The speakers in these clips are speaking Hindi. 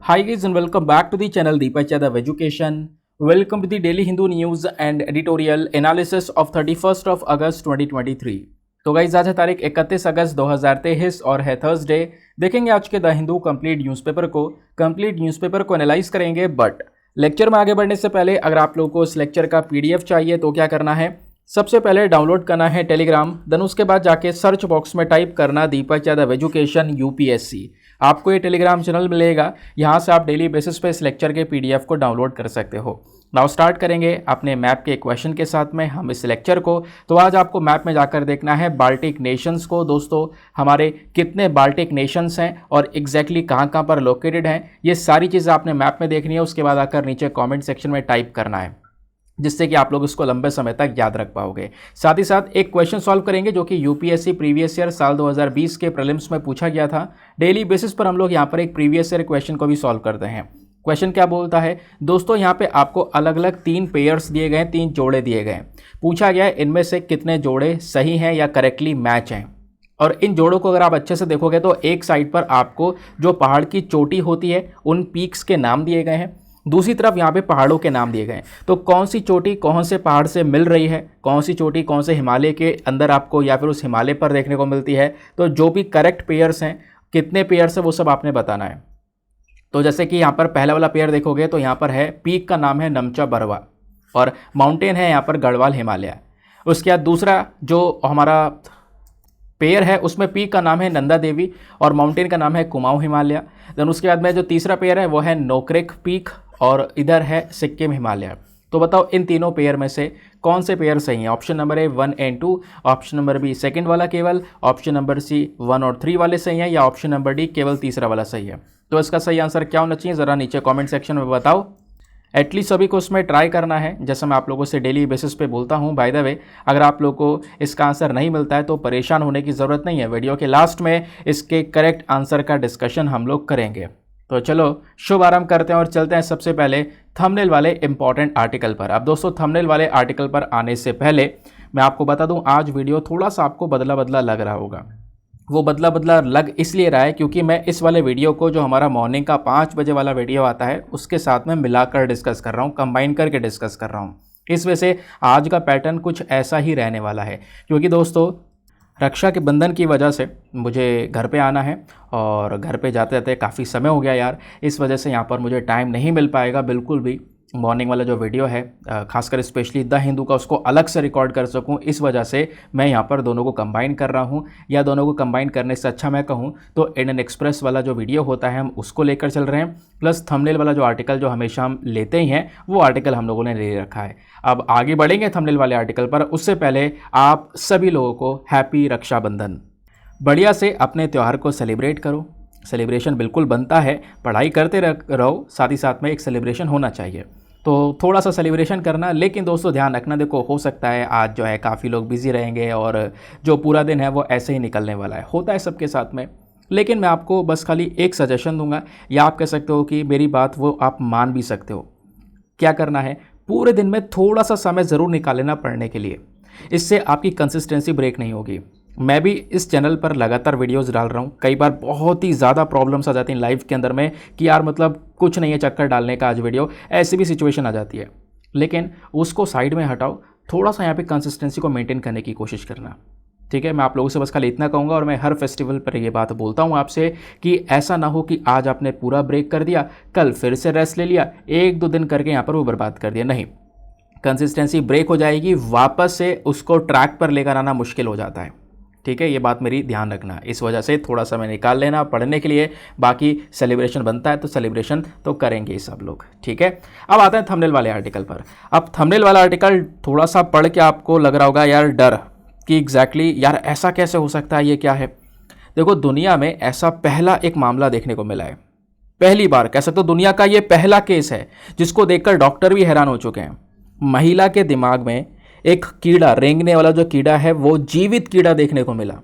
Hi guys and welcome back to the channel Deepak Yadav Education. Welcome to the Daily Hindu News and Editorial Analysis of 31st of August 2023. तो गाइज आज है तारीख 31 अगस्त 2023 और है थर्सडे। देखेंगे आज के द हिंदू कंप्लीट न्यूज़पेपर को एनालाइज करेंगे। बट लेक्चर में आगे बढ़ने से पहले अगर आप लोगों को इस लेक्चर का पीडीएफ चाहिए तो क्या करना है, सबसे पहले डाउनलोड करना है टेलीग्राम, देन उसके बाद जाके सर्च बॉक्स में टाइप करना दीपक यादव एजुकेशन यूपीएससी। आपको ये टेलीग्राम चैनल मिलेगा, यहाँ से आप डेली बेसिस पे इस लेक्चर के पीडीएफ को डाउनलोड कर सकते हो। नाउ स्टार्ट करेंगे अपने मैप के क्वेश्चन के साथ में हम इस लेक्चर को। तो आज आपको मैप में जाकर देखना है बाल्टिक नेशंस को। दोस्तों हमारे कितने बाल्टिक नेशंस हैं और एग्जैक्टली कहाँ कहाँ पर लोकेटेड हैं, ये सारी चीज़ें आपने मैप में देखनी है। उसके बाद आकर नीचे कमेंट सेक्शन में टाइप करना है, जिससे कि आप लोग इसको लंबे समय तक याद रख पाओगे। साथ ही साथ एक क्वेश्चन सॉल्व करेंगे जो कि यूपीएससी प्रीवियस ईयर साल 2020 के प्रीलिम्स में पूछा गया था। डेली बेसिस पर हम लोग यहाँ पर एक प्रीवियस ईयर क्वेश्चन को भी सॉल्व करते हैं। क्वेश्चन क्या बोलता है दोस्तों, यहाँ पे आपको अलग अलग 3 पेयर्स दिए गए हैं, 3 जोड़े दिए गए हैं। पूछा गया है इनमें से कितने जोड़े सही हैं या करेक्टली मैच हैं। और इन जोड़ों को अगर आप अच्छे से देखोगे तो एक साइड पर आपको जो पहाड़ की चोटी होती है उन पीक्स के नाम दिए गए हैं, दूसरी तरफ यहाँ पे पहाड़ों के नाम दिए गए हैं। तो कौन सी चोटी कौन से पहाड़ से मिल रही है, कौन सी चोटी कौन से हिमालय के अंदर आपको या फिर उस हिमालय पर देखने को मिलती है, तो जो भी करेक्ट पेयर्स हैं, कितने पेयर्स हैं वो सब आपने बताना है। तो जैसे कि यहाँ पर पहला वाला पेयर देखोगे तो यहाँ पर है, पीक का नाम है नमचा बरवा और माउंटेन है यहाँ पर गढ़वाल हिमालय। उसके बाद दूसरा जो हमारा पेयर है उसमें पीक का नाम है नंदा देवी और माउंटेन का नाम है कुमाऊं हिमालय। देन उसके बाद में जो तीसरा पेयर है वो है नोक्रेक पीक और इधर है सिक्किम हिमालय। तो बताओ इन तीनों पेयर में से कौन से पेयर सही हैं। Option number A 1 and 2, option number B second वाला केवल, ऑप्शन नंबर सी 1 और 3 वाले सही हैं, या ऑप्शन नंबर डी केवल तीसरा वाला सही है। तो इसका सही आंसर क्या होना चाहिए ज़रा नीचे कमेंट सेक्शन में बताओ। एटलीस्ट सभी को उसमें ट्राई करना है, जैसा मैं आप लोगों से डेली बेसिस पे बोलता हूँ। बाय द वे अगर आप लोगों को इसका आंसर नहीं मिलता है तो परेशान होने की ज़रूरत नहीं है, वीडियो के लास्ट में इसके करेक्ट आंसर का डिस्कशन हम लोग करेंगे। तो चलो शुभ आरंभ करते हैं और चलते हैं सबसे पहले थंबनेल वाले इंपॉर्टेंट आर्टिकल पर। अब दोस्तों थंबनेल वाले आर्टिकल पर आने से पहले मैं आपको बता दूं, आज वीडियो थोड़ा सा आपको बदला बदला लग रहा होगा। वो बदला बदला लग इसलिए रहा है क्योंकि मैं इस वाले वीडियो को, जो हमारा मॉर्निंग का 5 बजे वाला वीडियो आता है, उसके साथ में मिलाकर डिस्कस कर रहा हूँ, कंबाइन करके डिस्कस कर रहा हूँ। इस वजह से आज का पैटर्न कुछ ऐसा ही रहने वाला है, क्योंकि दोस्तों रक्षा के बंधन की वजह से मुझे घर पे आना है और घर पे जाते जाते काफ़ी समय हो गया यार। इस वजह से यहाँ पर मुझे टाइम नहीं मिल पाएगा बिल्कुल भी मॉर्निंग वाला जो वीडियो है, खासकर स्पेशली द हिंदू का, उसको अलग से रिकॉर्ड कर सकूं। इस वजह से मैं यहाँ पर दोनों को कंबाइन कर रहा हूँ, या दोनों को कंबाइन करने से अच्छा मैं कहूँ तो इंडियन एक्सप्रेस वाला जो वीडियो होता है हम उसको लेकर चल रहे हैं, प्लस थंबनेल वाला जो आर्टिकल जो हमेशा हम लेते ही हैं वो आर्टिकल हम लोगों ने ले रखा है। अब आगे बढ़ेंगे थंबनेल वाले आर्टिकल पर, उससे पहले आप सभी लोगों को हैप्पी रक्षाबंधन। बढ़िया से अपने त्यौहार को सेलिब्रेट करो, सेलिब्रेशन बिल्कुल बनता है, पढ़ाई करते रहो, साथ ही साथ में एक सेलिब्रेशन होना चाहिए। तो थोड़ा सा सेलिब्रेशन करना, लेकिन दोस्तों ध्यान रखना, देखो हो सकता है आज जो है काफ़ी लोग बिजी रहेंगे और जो पूरा दिन है वो ऐसे ही निकलने वाला है, होता है सबके साथ में। लेकिन मैं आपको बस खाली एक सजेशन दूंगा, या आप कह सकते हो कि मेरी बात वो आप मान भी सकते हो। क्या करना है, पूरे दिन में थोड़ा सा समय ज़रूर निकाल लेना पढ़ने के लिए, इससे आपकी कंसिस्टेंसी ब्रेक नहीं होगी। मैं भी इस चैनल पर लगातार वीडियोस डाल रहा हूँ, कई बार बहुत ही ज़्यादा प्रॉब्लम्स आ जाती हैं लाइफ के अंदर में कि यार मतलब कुछ नहीं है चक्कर डालने का आज वीडियो, ऐसी भी सिचुएशन आ जाती है। लेकिन उसको साइड में हटाओ, थोड़ा सा यहाँ पे कंसिस्टेंसी को मेंटेन करने की कोशिश करना, ठीक है। मैं आप लोगों से बस खाली इतना कहूँगा, और मैं हर फेस्टिवल पर ये बात बोलता हूँ आपसे कि ऐसा ना हो कि आज आपने पूरा ब्रेक कर दिया, कल फिर से रेस्ट ले लिया, 1-2 दिन करके यहाँ पर वो बर्बाद कर दिया। नहीं, कंसिस्टेंसी ब्रेक हो जाएगी, वापस से उसको ट्रैक पर लेकर आना मुश्किल हो जाता है, ठीक है। ये बात मेरी ध्यान रखना, इस वजह से थोड़ा समय निकाल लेना पढ़ने के लिए। बाकी सेलिब्रेशन बनता है तो सेलिब्रेशन तो करेंगे सब लोग, ठीक है। अब आते हैं थंबनेल वाले आर्टिकल पर। अब थंबनेल वाला आर्टिकल थोड़ा सा पढ़ के आपको लग रहा होगा यार डर कि एग्जैक्टली यार ऐसा कैसे हो सकता है, ये क्या है। देखो दुनिया में ऐसा पहला एक मामला देखने को मिला है, पहली बार कह सकते हो दुनिया का ये पहला केस है जिसको देखकर डॉक्टर भी हैरान हो चुके हैं। महिला के दिमाग में एक कीड़ा, रेंगने वाला जो कीड़ा है वो जीवित कीड़ा देखने को मिला।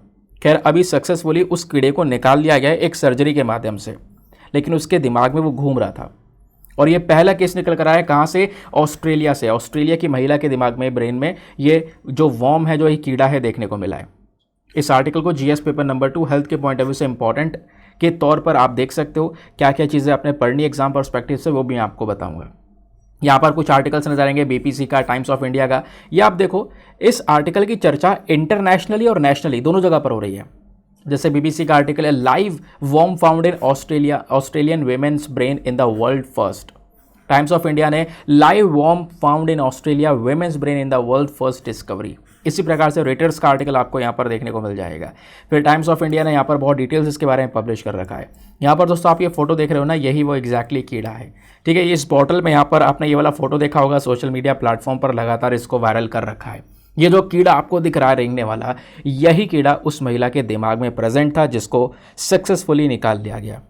खैर अभी सक्सेसफुली उस कीड़े को निकाल लिया गया एक सर्जरी के माध्यम से, लेकिन उसके दिमाग में वो घूम रहा था। और ये पहला केस निकल कर आया है कहाँ से, ऑस्ट्रेलिया से। ऑस्ट्रेलिया की महिला के दिमाग में, ब्रेन में ये जो वॉर्म है, जो ये कीड़ा है देखने को मिला है। इस आर्टिकल को जीएस पेपर नंबर 2 हेल्थ के पॉइंट ऑफ व्यू से इंपॉर्टेंट के तौर पर आप देख सकते हो क्या क्या चीज़ें अपने पढ़नी एग्जाम पर्सपेक्टिव से, वो भी मैं आपको बताऊंगा। यहाँ पर कुछ आर्टिकल्स नजर आएंगे, बीपीसी का, टाइम्स ऑफ इंडिया का। ये आप देखो, इस आर्टिकल की चर्चा इंटरनेशनली और नेशनली दोनों जगह पर हो रही है। जैसे बीबीसी का आर्टिकल है, live worm found in Australia, Australian women's brain in the world first. Times of India ने live worm found in Australia, women's brain in the world first discovery. इसी प्रकार से रेटर्स का आर्टिकल आपको यहाँ पर देखने को मिल जाएगा। फिर टाइम्स ऑफ इंडिया ने यहाँ पर बहुत डिटेल्स इसके बारे में पब्लिश कर रखा है। यहाँ पर दोस्तों आप ये फोटो देख रहे हो ना, यही वो एग्जैक्टली कीड़ा है। ठीक है, इस बॉटल में यहाँ पर आपने ये वाला फोटो देखा होगा, सोशल मीडिया प्लेटफॉर्म पर लगातार इसको वायरल कर रखा है। ये जो कीड़ा आपको दिख रहा है रेंगने वाला, यही कीड़ा उस महिला के दिमाग में प्रेजेंट था जिसको सक्सेसफुली निकाल लिया गया।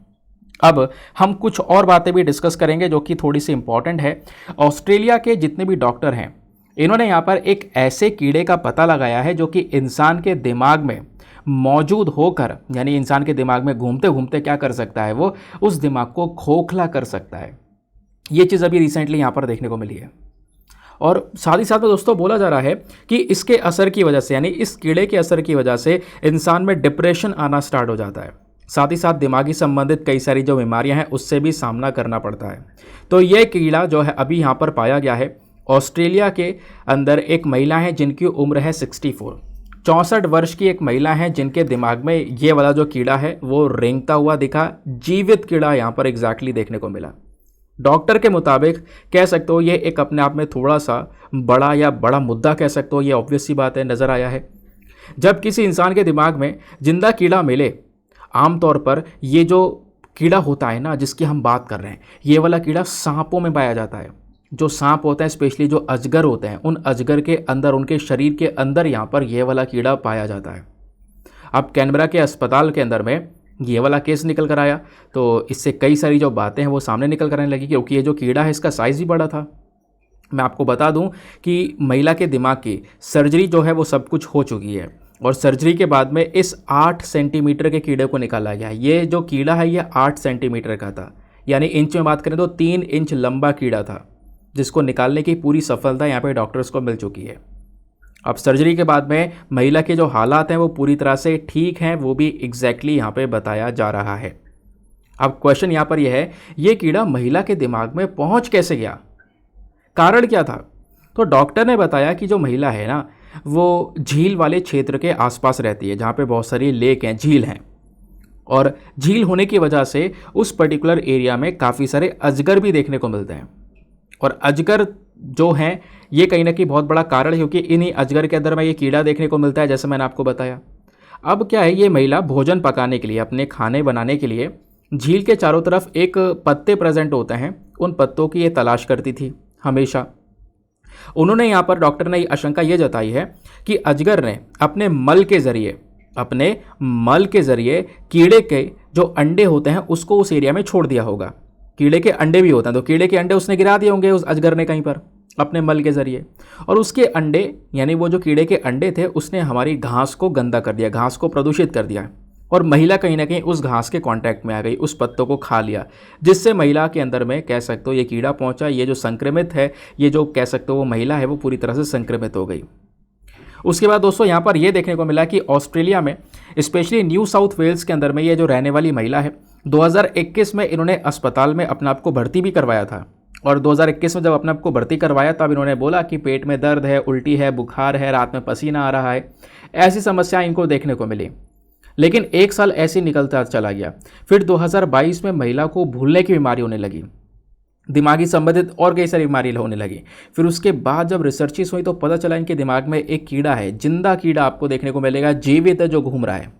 अब हम कुछ और बातें भी डिस्कस करेंगे जो कि थोड़ी सी इंपॉर्टेंट है। ऑस्ट्रेलिया के जितने भी डॉक्टर हैं, इन्होंने यहाँ पर एक ऐसे कीड़े का पता लगाया है जो कि इंसान के दिमाग में मौजूद होकर, यानी इंसान के दिमाग में घूमते घूमते क्या कर सकता है, वो उस दिमाग को खोखला कर सकता है। ये चीज़ अभी रिसेंटली यहाँ पर देखने को मिली है। और साथ ही साथ में दोस्तों बोला जा रहा है कि इसके असर की वजह से, यानी इस कीड़े के असर की वजह से इंसान में डिप्रेशन आना स्टार्ट हो जाता है। साथ ही साथ दिमागी संबंधित कई सारी जो बीमारियां हैं उससे भी सामना करना पड़ता है। तो ये कीड़ा जो है अभी यहाँ पर पाया गया है। ऑस्ट्रेलिया के अंदर एक महिला है जिनकी उम्र है 64 वर्ष की एक महिला है जिनके दिमाग में ये वाला जो कीड़ा है वो रेंगता हुआ दिखा। जीवित कीड़ा यहाँ पर एग्जैक्टली देखने को मिला। डॉक्टर के मुताबिक कह सकते हो ये एक अपने आप में थोड़ा सा बड़ा मुद्दा कह सकते हो, ये ऑब्वियस सी बात है, नज़र आया है। जब किसी इंसान के दिमाग में जिंदा कीड़ा मिले, आमतौर पर ये जो कीड़ा होता है ना जिसकी हम बात कर रहे हैं, ये वाला कीड़ा सांपों में पाया जाता है। जो सांप होते हैं, स्पेशली जो अजगर होते हैं, उन अजगर के अंदर, उनके शरीर के अंदर यहाँ पर ये वाला कीड़ा पाया जाता है। अब कैनबरा के अस्पताल के अंदर में ये वाला केस निकल कर आया, तो इससे कई सारी जो बातें हैं वो सामने निकल कर आने लगी, क्योंकि ये जो कीड़ा है इसका साइज़ भी बड़ा था। मैं आपको बता दूं कि महिला के दिमाग की सर्जरी जो है वो सब कुछ हो चुकी है, और सर्जरी के बाद में इस 8 सेंटीमीटर के कीड़े को निकाला गया। ये जो कीड़ा है ये 8 सेंटीमीटर का था, यानी इंच में बात करें तो 3 इंच लंबा कीड़ा था, जिसको निकालने की पूरी सफलता यहाँ पे डॉक्टर्स को मिल चुकी है। अब सर्जरी के बाद में महिला के जो हालात हैं वो पूरी तरह से ठीक हैं, वो भी एग्जैक्टली यहाँ पे बताया जा रहा है। अब क्वेश्चन यहाँ पर यह है, ये कीड़ा महिला के दिमाग में पहुँच कैसे गया, कारण क्या था? तो डॉक्टर ने बताया कि जो महिला है ना वो झील वाले क्षेत्र के आसपास रहती है, जहाँ पे बहुत सारी लेक हैं, झील हैं, और झील होने की वजह से उस पर्टिकुलर एरिया में काफ़ी सारे अजगर भी देखने को मिलते हैं। और अजगर जो हैं ये कहीं ना कहीं बहुत बड़ा कारण है, क्योंकि इन्हीं अजगर के अंदर में ये कीड़ा देखने को मिलता है, जैसे मैंने आपको बताया। अब क्या है, ये महिला भोजन पकाने के लिए, अपने खाने बनाने के लिए झील के चारों तरफ एक पत्ते प्रेजेंट होते हैं, उन पत्तों की ये तलाश करती थी हमेशा। उन्होंने यहाँ पर, डॉक्टर ने आशंका ये जताई है कि अजगर ने अपने मल के ज़रिए कीड़े के जो अंडे होते हैं उसको उस एरिया में छोड़ दिया होगा। कीड़े के अंडे भी होते हैं, तो कीड़े के अंडे उसने गिरा दिए होंगे उस अजगर ने कहीं पर अपने मल के ज़रिए, और उसके अंडे, यानी वो जो कीड़े के अंडे थे, उसने हमारी घास को गंदा कर दिया, घास को प्रदूषित कर दिया, और महिला कहीं ना कहीं उस घास के कांटेक्ट में आ गई, उस पत्तों को खा लिया, जिससे महिला के अंदर में कह सकते हो ये कीड़ा पहुंचा। ये जो संक्रमित है, ये जो कह सकते हो वो महिला है, वो पूरी तरह से संक्रमित हो गई। उसके बाद दोस्तों यहाँ पर ये देखने को मिला कि ऑस्ट्रेलिया में, स्पेशली न्यू साउथ वेल्स के अंदर में, ये जो रहने वाली महिला है, 2021 में इन्होंने अस्पताल में अपने आप को भर्ती भी करवाया था। और 2021 में जब अपने आप को भर्ती करवाया तब इन्होंने बोला कि पेट में दर्द है, उल्टी है, बुखार है, रात में पसीना आ रहा है, ऐसी समस्या इनको देखने को मिली। लेकिन 1 साल ऐसे निकलता चला गया। फिर 2022 में महिला को भूलने की बीमारी होने लगी, दिमागी संबंधित और कई सारी बीमारी होने लगी। फिर उसके बाद जब रिसर्चेस हुई तो पता चला इनके दिमाग में एक कीड़ा है, जिंदा कीड़ा आपको देखने को मिलेगा, जीवित है, जो घूम रहा है,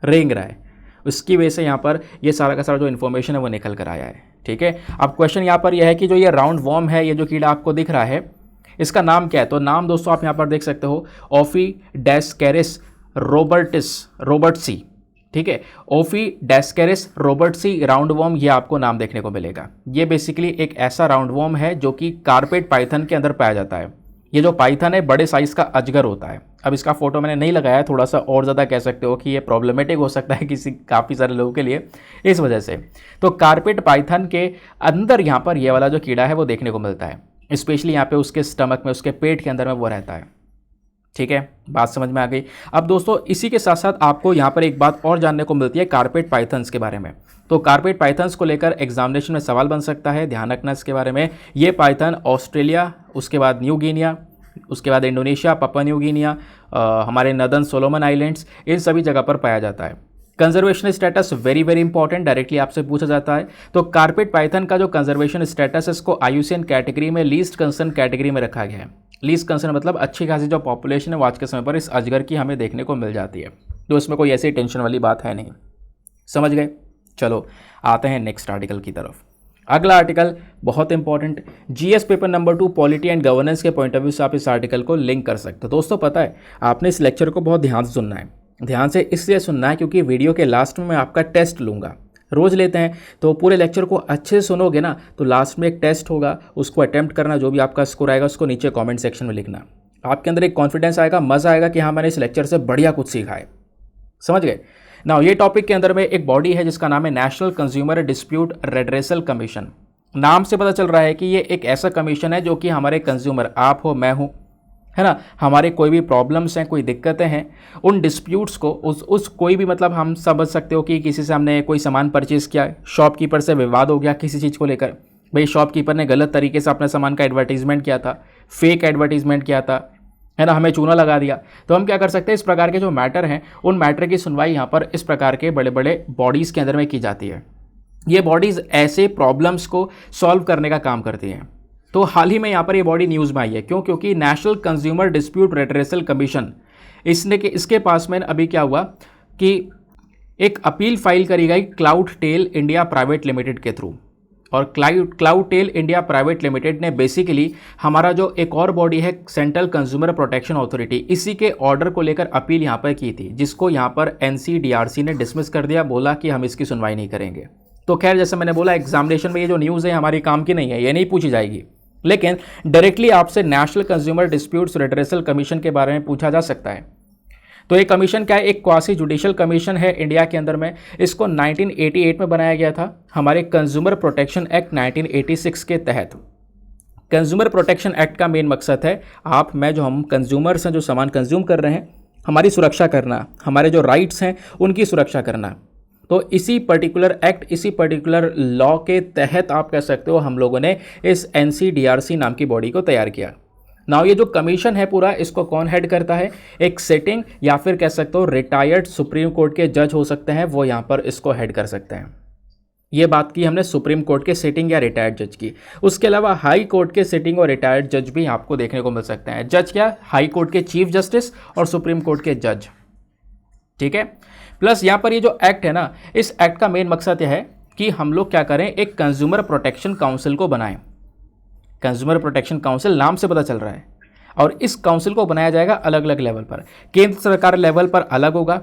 रेंग रहा है। उसकी वजह से यहाँ पर ये सारा का सारा जो इन्फॉर्मेशन है वो निकल कर आया है। ठीक है, अब क्वेश्चन यहाँ पर यह है कि जो ये राउंड वॉर्म है, ये जो कीड़ा आपको दिख रहा है, इसका नाम क्या है? तो नाम दोस्तों आप यहाँ पर देख सकते हो, ओफिडेस्कैरिस रोबर्टसी। ठीक है, ओफिडेस्कैरिस रोबर्टसी राउंड वॉर्म, ये आपको नाम देखने को मिलेगा। ये बेसिकली एक ऐसा राउंड वॉर्म है जो कि कारपेट पाइथन के अंदर पाया जाता है। ये जो पाइथन है बड़े साइज़ का अजगर होता है। अब इसका फोटो मैंने नहीं लगाया, थोड़ा सा और ज़्यादा कह सकते हो कि ये प्रॉब्लमेटिक हो सकता है काफ़ी सारे लोगों के लिए, इस वजह से। तो कारपेट पाइथन के अंदर यहाँ पर ये वाला जो कीड़ा है वो देखने को मिलता है, स्पेशली यहाँ पे उसके स्टमक में, उसके पेट के अंदर में वो रहता है। ठीक है, बात समझ में आ गई। अब दोस्तों इसी के साथ साथ आपको यहाँ पर एक बात और जानने को मिलती है कारपेट पाइथन्स के बारे में। तो कारपेट पाइथन्स को लेकर एग्जामिनेशन में सवाल बन सकता है, ध्यान रखना इसके बारे में। ये पाइथन ऑस्ट्रेलिया, उसके बाद न्यू गिनिया, उसके बाद इंडोनेशिया, पापुआ न्यू गिनिया, हमारे नदर्न सोलोमन आइलैंड्स, इन सभी जगह पर पाया जाता है। Conservation status very very important, directly आपसे पूछा जाता है। तो कारपेट पाइथन का जो कंजर्वेशन स्टेटस है इसको IUCN कैटेगरी में लीस्ट कंसर्न कैटेगरी में रखा गया है। लीस्ट कंसर्न मतलब अच्छी खासी जो पॉपुलेशन है वो आज के समय पर इस अजगर की हमें देखने को मिल जाती है। तो इसमें कोई ऐसी टेंशन वाली बात है नहीं, समझ गए। चलो आते हैं नेक्स्ट आर्टिकल की तरफ। अगला आर्टिकल बहुत important, GS paper number 2 polity and governance के पॉइंट ऑफ व्यू से आप इस आर्टिकल को लिंक कर सकते हो। दोस्तों पता है आपने इस लेक्चर को बहुत ध्यान से सुनना है, ध्यान से इसलिए सुनना है क्योंकि वीडियो के लास्ट में मैं आपका टेस्ट लूँगा। रोज़ लेते हैं तो पूरे लेक्चर को अच्छे से सुनोगे ना तो लास्ट में एक टेस्ट होगा, उसको अटेम्प्ट करना, जो भी आपका स्कोर आएगा उसको नीचे कमेंट सेक्शन में लिखना। आपके अंदर एक कॉन्फिडेंस आएगा, मज़ा आएगा कि हाँ मैंने इस लेक्चर से बढ़िया कुछ सीखा है, समझ गए ना। ये टॉपिक के अंदर में एक बॉडी है जिसका नाम है national consumer dispute redressal commission. नाम से पता चल रहा है कि ये एक ऐसा कमीशन है जो कि हमारे कंज्यूमर, आप हो मैं हूँ, है ना, हमारे कोई भी प्रॉब्लम्स हैं, कोई दिक्कतें हैं, उन डिस्प्यूट्स को उस कोई भी मतलब हम समझ सकते हो कि किसी से हमने कोई सामान परचेज़ किया, शॉपकीपर से विवाद हो गया किसी चीज़ को लेकर, भाई शॉपकीपर ने गलत तरीके से अपने सामान का एडवर्टीजमेंट किया था, फेक एडवर्टीजमेंट किया था, है ना, हमें चूना लगा दिया। तो हम क्या कर सकते हैं, इस प्रकार के जो मैटर हैं उन मैटर की सुनवाई यहाँ पर इस प्रकार के बड़े बड़े बॉडीज़ के अंदर में की जाती है। ये बॉडीज़ ऐसे प्रॉब्लम्स को सॉल्व करने का काम करती हैं। तो हाल ही में यहाँ पर ये बॉडी न्यूज़ में आई है, क्यों? क्योंकि national consumer dispute redressal commission इसके पास में अभी क्या हुआ कि एक अपील फाइल करी गई Cloudtail India private limited के थ्रू। और Cloudtail India private limited ने बेसिकली हमारा जो एक और बॉडी है सेंट्रल कंज्यूमर प्रोटेक्शन अथॉरिटी, इसी के ऑर्डर को लेकर अपील यहाँ पर की थी, जिसको यहाँ पर NCDRC ने डिसमिस कर दिया, बोला कि हम इसकी सुनवाई नहीं करेंगे। तो खैर जैसे मैंने बोला एग्जामिनेशन में ये जो न्यूज़ है हमारी काम की नहीं है, ये नहीं पूछी जाएगी, लेकिन डायरेक्टली आपसे national consumer disputes redressal commission के बारे में पूछा जा सकता है। तो ये कमीशन क्या है, एक क्वासी जुडिशियल कमीशन है इंडिया के अंदर में। इसको 1988 में बनाया गया था हमारे कंज्यूमर प्रोटेक्शन एक्ट 1986 के तहत। कंज्यूमर प्रोटेक्शन एक्ट का मेन मकसद है आप मैं जो हम कंज्यूमर्स हैं, जो सामान कंज्यूम कर रहे हैं, हमारी सुरक्षा करना, हमारे जो राइट्स हैं उनकी सुरक्षा करना। तो इसी पर्टिकुलर एक्ट, इसी पर्टिकुलर लॉ के तहत आप कह सकते हो हम लोगों ने इस NCDRC नाम की बॉडी को तैयार किया। नाउ ये जो कमीशन है पूरा, इसको कौन हेड करता है? एक सिटिंग या फिर कह सकते हो रिटायर्ड सुप्रीम कोर्ट के जज हो सकते हैं, वो यहाँ पर इसको हेड कर सकते हैं। ये बात की हमने सुप्रीम कोर्ट के सिटिंग या रिटायर्ड जज की। उसके अलावा हाई कोर्ट के सिटिंग और रिटायर्ड जज भी आपको देखने को मिल सकते हैं। जज क्या? हाई कोर्ट के चीफ जस्टिस और सुप्रीम कोर्ट के जज, ठीक है। प्लस यहाँ पर ये जो एक्ट है ना, इस एक्ट का मेन मकसद यह है कि हम लोग क्या करें, एक कंज्यूमर प्रोटेक्शन काउंसिल को बनाएं। कंज्यूमर प्रोटेक्शन काउंसिल नाम से पता चल रहा है, और इस काउंसिल को बनाया जाएगा अलग अलग लेवल पर। केंद्र सरकार लेवल पर अलग होगा,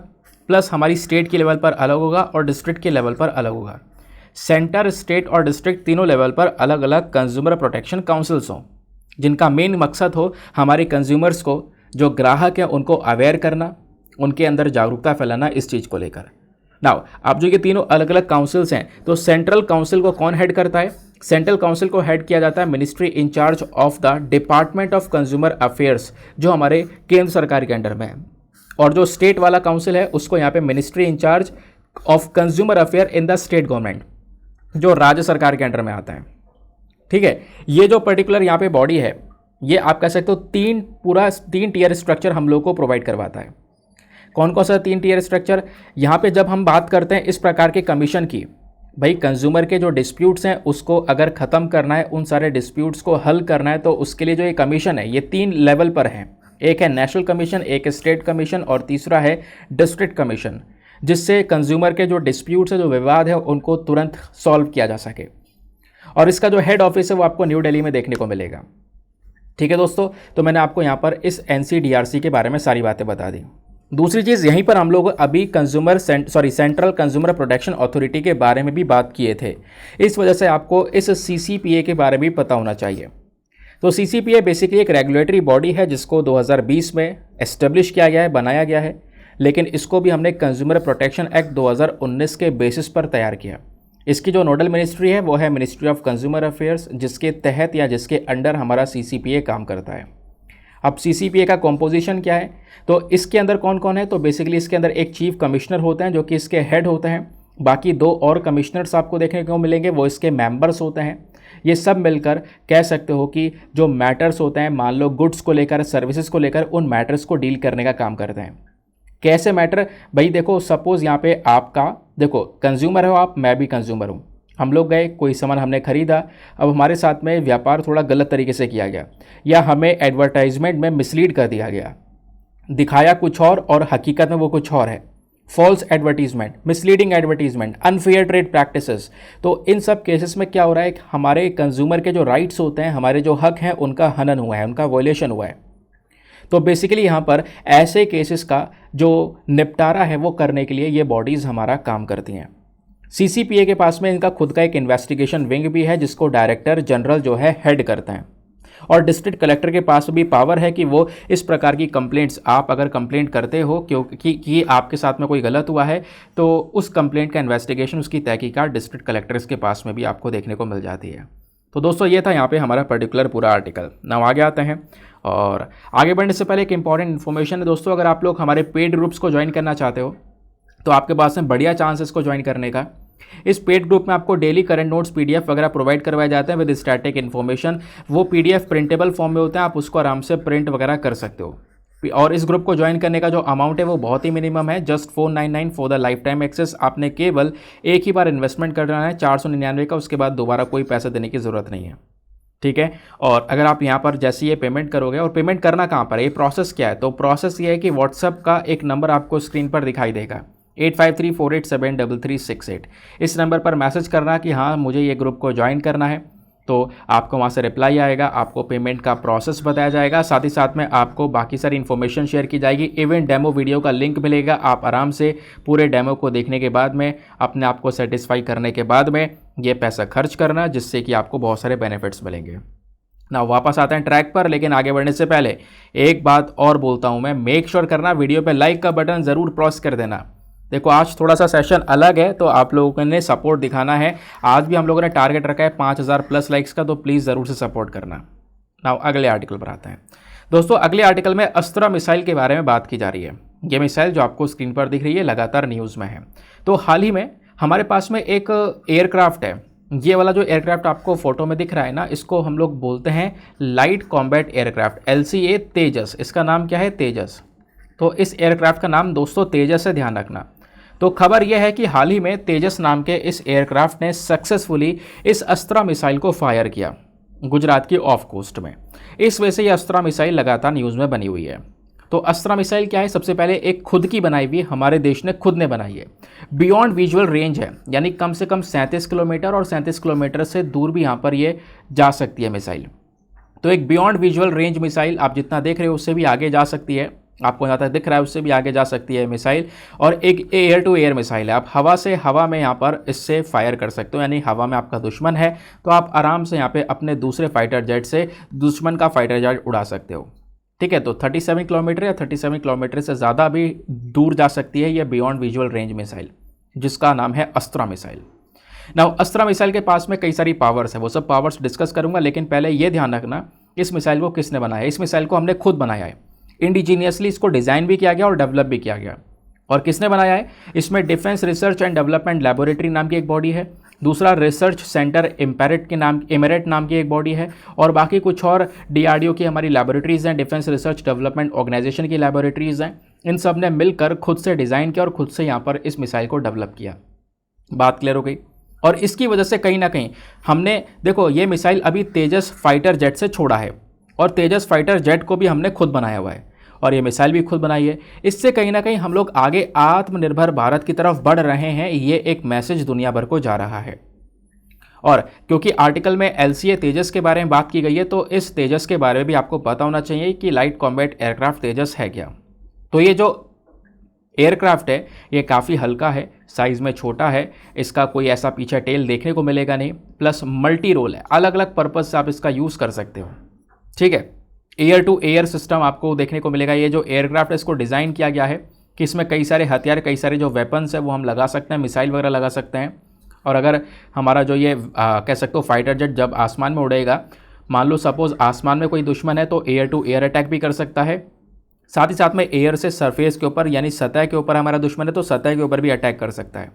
प्लस हमारी स्टेट के लेवल पर अलग होगा और डिस्ट्रिक्ट के लेवल पर अलग होगा। सेंटर, स्टेट और डिस्ट्रिक्ट तीनों लेवल पर अलग अलग कंज्यूमर प्रोटेक्शन काउंसिल्स हों, जिनका मेन मकसद हो हमारे कंज्यूमर्स को, जो ग्राहक हैं उनको अवेयर करना, उनके अंदर जागरूकता फैलाना इस चीज़ को लेकर। नाउ आप जो ये तीनों अलग अलग काउंसिल्स हैं, तो सेंट्रल काउंसिल को कौन हेड करता है? सेंट्रल काउंसिल को हेड किया जाता है ministry in charge of the department of consumer affairs, जो हमारे केंद्र सरकार के अंडर में है। और जो स्टेट वाला काउंसिल है उसको यहाँ पे ministry in charge of consumer affair in the state government, जो राज्य सरकार के अंडर में आता है, ठीक है। ये जो पर्टिकुलर यहाँ पे बॉडी है, ये आप कह सकते हो तीन टीयर स्ट्रक्चर हम लोग को प्रोवाइड करवाता है। कौन कौन सा 3 टीयर स्ट्रक्चर? यहाँ पे जब हम बात करते हैं इस प्रकार के कमीशन की, भाई कंज्यूमर के जो डिस्प्यूट्स हैं उसको अगर ख़त्म करना है, उन सारे डिस्प्यूट्स को हल करना है, तो उसके लिए जो ये कमीशन है ये 3 लेवल पर है। एक है नेशनल कमीशन, एक स्टेट कमीशन और तीसरा है डिस्ट्रिक्ट कमीशन, जिससे कंज्यूमर के जो डिस्प्यूट्स है, जो विवाद है, उनको तुरंत सॉल्व किया जा सके। और इसका जो हेड ऑफिस है वो आपको न्यू दिल्ली में देखने को मिलेगा, ठीक है दोस्तों। तो मैंने आपको यहाँ पर इस NCDRC के बारे में सारी बातें बता दी। दूसरी चीज़, यहीं पर हम लोग अभी सेंट्रल कंज्यूमर प्रोटेक्शन अथॉरिटी के बारे में भी बात किए थे, इस वजह से आपको इस CCPA के बारे में भी पता होना चाहिए। तो CCPA बेसिकली एक रेगुलेटरी बॉडी है जिसको 2020 में एस्टेब्लिश किया गया है, बनाया गया है, लेकिन इसको भी हमने कंज्यूमर प्रोटेक्शन एक्ट 2019 के बेसिस पर तैयार किया। इसकी जो नोडल मिनिस्ट्री है वो है मिनिस्ट्री ऑफ कंज्यूमर अफेयर्स, जिसके तहत या जिसके अंडर हमारा CCPA काम करता है। अब CCPA का कॉम्पोजिशन क्या है, तो इसके अंदर कौन कौन है, तो बेसिकली इसके अंदर एक चीफ कमिश्नर होते हैं जो कि इसके हेड होते हैं, बाकी 2 और कमिश्नर्स आपको देखने को मिलेंगे, वो इसके मेंबर्स होते हैं। ये सब मिलकर कह सकते हो कि जो मैटर्स होते हैं, मान लो गुड्स को लेकर, सर्विसेज को लेकर, उन मैटर्स को डील करने का काम करते हैं। कैसे मैटर, भाई देखो सपोज यहाँ पे आपका, देखो कंज्यूमर हो आप, मैं भी कंज्यूमर हूँ, हम लोग गए, कोई सामान हमने खरीदा, अब हमारे साथ में व्यापार थोड़ा गलत तरीके से किया गया, या हमें एडवर्टाइजमेंट में मिसलीड कर दिया गया, दिखाया कुछ और हकीकत में वो कुछ और है, false advertisement, misleading advertisement, unfair trade practices. तो इन सब केसेस में क्या हो रहा है, हमारे कंज्यूमर के जो राइट्स होते हैं, हमारे जो हक हैं, उनका हनन हुआ है, उनका वॉयलेशन हुआ है। तो बेसिकली यहाँ पर ऐसे केसेस का जो निपटारा है वो करने के लिए ये बॉडीज़ हमारा काम करती हैं। CCPA के पास में इनका खुद का एक इन्वेस्टिगेशन विंग भी है जिसको डायरेक्टर जनरल जो है हेड करते हैं, और डिस्ट्रिक्ट कलेक्टर के पास भी पावर है कि वो इस प्रकार की कंप्लेंट्स, आप अगर कंप्लेंट करते हो कि आपके साथ में कोई गलत हुआ है, तो उस कंप्लेंट का इन्वेस्टिगेशन, उसकी तहकीकात डिस्ट्रिक्ट कलेक्टर्स के पास में भी आपको देखने को मिल जाती है। तो दोस्तों ये था यहाँ पे हमारा पर्टिकुलर पूरा आर्टिकल। नाउ आगे आते हैं, और आगे बढ़ने से पहले एक इंपॉर्टेंट इन्फॉर्मेशन है दोस्तों, अगर आप लोग हमारे पेड ग्रुप्स को ज्वाइन करना चाहते हो तो आपके पास में बढ़िया चांस है इसको ज्वाइन करने का। इस पेड ग्रुप में आपको डेली करंट नोट्स, PDF वगैरह प्रोवाइड करवाए जाते हैं विद स्टैटिक इन्फॉर्मेशन। वो PDF प्रिंटेबल फॉर्म में होते हैं, आप उसको आराम से प्रिंट वगैरह कर सकते हो। और इस ग्रुप को ज्वाइन करने का जो अमाउंट है वो बहुत ही मिनिमम है, just 499 for the lifetime access. आपने केवल एक ही बार इन्वेस्टमेंट करना है 499 का, उसके बाद दोबारा कोई पैसा देने की ज़रूरत नहीं है, ठीक है। और अगर आप यहाँ पर जैसे ये पेमेंट करोगे, और पेमेंट करना कहाँ पर है, ये प्रोसेस क्या है, तो प्रोसेस ये है कि व्हाट्सअप का एक नंबर आपको स्क्रीन पर दिखाई देगा, 8534873368। इस नंबर पर मैसेज करना कि हाँ मुझे ये ग्रुप को ज्वाइन करना है, तो आपको वहाँ से रिप्लाई आएगा, आपको पेमेंट का प्रोसेस बताया जाएगा, साथ ही साथ में आपको बाकी सारी इन्फॉर्मेशन शेयर की जाएगी, इवन डेमो वीडियो का लिंक मिलेगा। आप आराम से पूरे डेमो को देखने के बाद में, अपने आप को सेटिस्फाई करने के बाद में ये पैसा खर्च करना, जिससे कि आपको बहुत सारे बेनिफिट्स मिलेंगे। ना वापस आते हैं ट्रैक पर, लेकिन आगे बढ़ने से पहले एक बात और बोलता हूँ मैं, मेक श्योर करना वीडियो पे लाइक का बटन ज़रूर प्रेस कर देना। देखो आज थोड़ा सा सेशन अलग है, तो आप लोगों ने सपोर्ट दिखाना है। आज भी हम लोगों ने टारगेट रखा है 5000 प्लस लाइक्स का, तो प्लीज़ ज़रूर से सपोर्ट करना। नाउ अगले आर्टिकल पर आते हैं दोस्तों। अगले आर्टिकल में अस्त्रा मिसाइल के बारे में बात की जा रही है। ये मिसाइल जो आपको स्क्रीन पर दिख रही है लगातार न्यूज़ में है। तो हाल ही में हमारे पास में एक एयरक्राफ्ट है, ये वाला जो एयरक्राफ्ट आपको फोटो में दिख रहा है ना, इसको हम लोग बोलते हैं लाइट कॉम्बैट एयरक्राफ्ट, LCA तेजस। इसका नाम क्या है, तेजस। तो इस एयरक्राफ्ट का नाम दोस्तों तेजस है, ध्यान रखना। तो खबर यह है कि हाल ही में तेजस नाम के इस एयरक्राफ्ट ने सक्सेसफुली इस अस्त्रा मिसाइल को फायर किया गुजरात की ऑफ कोस्ट में। इस वजह से ये अस्त्रा मिसाइल लगातार न्यूज़ में बनी हुई है। तो अस्त्रा मिसाइल क्या है, सबसे पहले एक खुद की बनाई हुई, हमारे देश ने खुद ने बनाई है। बियॉन्ड विजुअल रेंज है, यानी कम से कम 37 किलोमीटर, और 37 किलोमीटर से दूर भी यहाँ पर ये जा सकती है मिसाइल। तो एक बियॉन्ड विजुअल रेंज मिसाइल, आप जितना देख रहे हो उससे भी आगे जा सकती है, आपको जहाँ तक दिख रहा है उससे भी आगे जा सकती है मिसाइल। और एक एयर टू एयर मिसाइल है, आप हवा से हवा में यहाँ पर इससे फायर कर सकते हो, यानी हवा में आपका दुश्मन है तो आप आराम से यहाँ पे अपने दूसरे फाइटर जेट से दुश्मन का फाइटर जेट उड़ा सकते हो, ठीक है। तो 37 किलोमीटर या 37 किलोमीटर से ज़्यादा भी दूर जा सकती है ये बियॉन्ड विजुअल रेंज मिसाइल, जिसका नाम है अस्त्रा मिसाइल। नाउ अस्त्रा मिसाइल के पास में कई सारी पावर्स है, वो सब पावर्स डिस्कस करूँगा, लेकिन पहले ये ध्यान रखना इस मिसाइल को किसने बनाया है। इस मिसाइल को हमने खुद बनाया है, इंडिजीनियसली इसको डिज़ाइन भी किया गया और डेवलप भी किया गया। और किसने बनाया है, इसमें defence research and development laboratory नाम की एक बॉडी है, दूसरा रिसर्च सेंटर एमिरेट नाम की एक बॉडी है, और बाकी कुछ और DRDO की हमारी लैबोरेटरीज़ हैं, डिफेंस रिसर्च डेवलपमेंट ऑर्गेनाइजेशन की लैबोरेटरीज़ हैं। इन सब ने मिलकर खुद से डिज़ाइन किया और खुद से यहाँ पर इस मिसाइल को डेवलप किया। बात क्लियर हो गई। और इसकी वजह से कहीं ना कहीं हमने, देखो ये मिसाइल अभी तेजस फाइटर जेट से छोड़ा है, और तेजस फाइटर जेट को भी हमने खुद बनाया हुआ है, और ये मिसाइल भी खुद बनाई है। इससे कहीं ना कहीं हम लोग आगे आत्मनिर्भर भारत की तरफ बढ़ रहे हैं, ये एक मैसेज दुनिया भर को जा रहा है। और क्योंकि आर्टिकल में LCA तेजस के बारे में बात की गई है, तो इस तेजस के बारे में भी आपको पता होना चाहिए कि लाइट कॉम्बैट एयरक्राफ्ट तेजस है क्या। तो ये जो एयरक्राफ्ट है ये काफ़ी हल्का है, साइज़ में छोटा है, इसका कोई ऐसा पीछे टेल देखने को मिलेगा नहीं, प्लस मल्टी रोल है, अलग अलग पर्पज़ से आप इसका यूज़ कर सकते हो, ठीक है। एयर टू एयर सिस्टम आपको देखने को मिलेगा। ये जो एयरक्राफ्ट है इसको डिज़ाइन किया गया है कि इसमें कई सारे हथियार, कई सारे जो वेपन्स है वो हम लगा सकते हैं, मिसाइल वगैरह लगा सकते हैं। और अगर हमारा जो ये कह सकते हो फाइटर जेट जब आसमान में उड़ेगा मान लो सपोज आसमान में कोई दुश्मन है तो एयर टू एयर अटैक भी कर सकता है, साथ ही साथ में एयर से सरफेस के ऊपर यानी सतह के ऊपर हमारा दुश्मन है तो सतह के ऊपर भी अटैक कर सकता है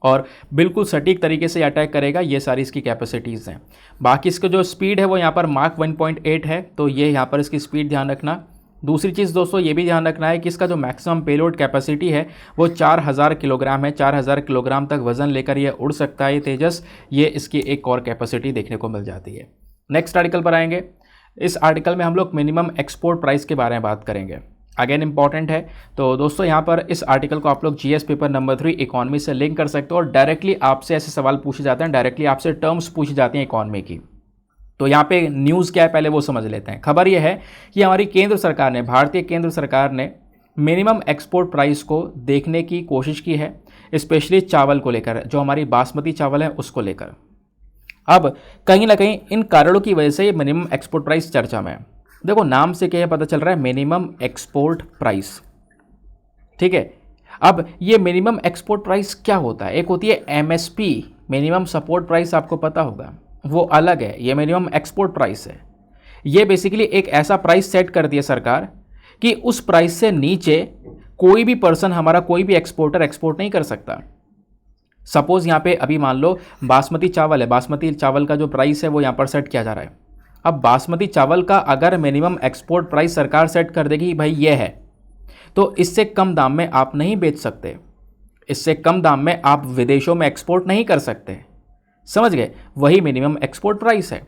और बिल्कुल सटीक तरीके से अटैक करेगा। ये सारी इसकी कैपेसिटीज़ हैं। बाकी इसका जो स्पीड है वो यहाँ पर माक 1.8 है, तो ये यहाँ पर इसकी स्पीड ध्यान रखना। दूसरी चीज़ दोस्तों ये भी ध्यान रखना है कि इसका जो मैक्सिमम पेलोड कैपेसिटी है वो 4000 किलोग्राम है। 4000 किलोग्राम तक वज़न लेकर ये उड़ सकता है तेजस। ये इसकी एक और कैपेसिटी देखने को मिल जाती है। नेक्स्ट आर्टिकल पर आएंगे। इस आर्टिकल में हम लोग मिनिमम एक्सपोर्ट प्राइस के बारे में बात करेंगे। अगेन इंपॉर्टेंट है, तो दोस्तों यहाँ पर इस आर्टिकल को आप लोग जीएस पेपर नंबर 3 इकोनॉमी से लिंक कर सकते हो और डायरेक्टली आपसे ऐसे सवाल पूछे जाते हैं, डायरेक्टली आपसे टर्म्स पूछी जाती हैं इकोनॉमी की। तो यहाँ पे न्यूज़ क्या है पहले वो समझ लेते हैं। खबर ये है कि हमारी केंद्र सरकार ने, भारतीय केंद्र सरकार ने मिनिमम एक्सपोर्ट प्राइस को देखने की कोशिश की है, स्पेशली चावल को लेकर, जो हमारी बासमती चावल है उसको लेकर। अब कहीं ना कहीं इन कारणों की वजह से ये मिनिमम एक्सपोर्ट प्राइस चर्चा में है। देखो नाम से क्या पता चल रहा है, मिनिमम एक्सपोर्ट प्राइस, ठीक है। अब ये मिनिमम एक्सपोर्ट प्राइस क्या होता है? एक होती है एमएसपी, मिनिमम सपोर्ट प्राइस, आपको पता होगा, वो अलग है। ये मिनिमम एक्सपोर्ट प्राइस है। ये बेसिकली एक ऐसा प्राइस सेट कर दिया सरकार कि उस प्राइस से नीचे कोई भी पर्सन, हमारा कोई भी एक्सपोर्टर एक्सपोर्ट नहीं कर सकता। सपोज यहाँ पे अभी मान लो बासमती चावल है, बासमती चावल का जो प्राइस है वो यहाँ पर सेट किया जा रहा है। अब बासमती चावल का अगर मिनिमम एक्सपोर्ट प्राइस सरकार सेट कर देगी भाई ये है, तो इससे कम दाम में आप नहीं बेच सकते, इससे कम दाम में आप विदेशों में एक्सपोर्ट नहीं कर सकते। समझ गए? वही मिनिमम एक्सपोर्ट प्राइस है।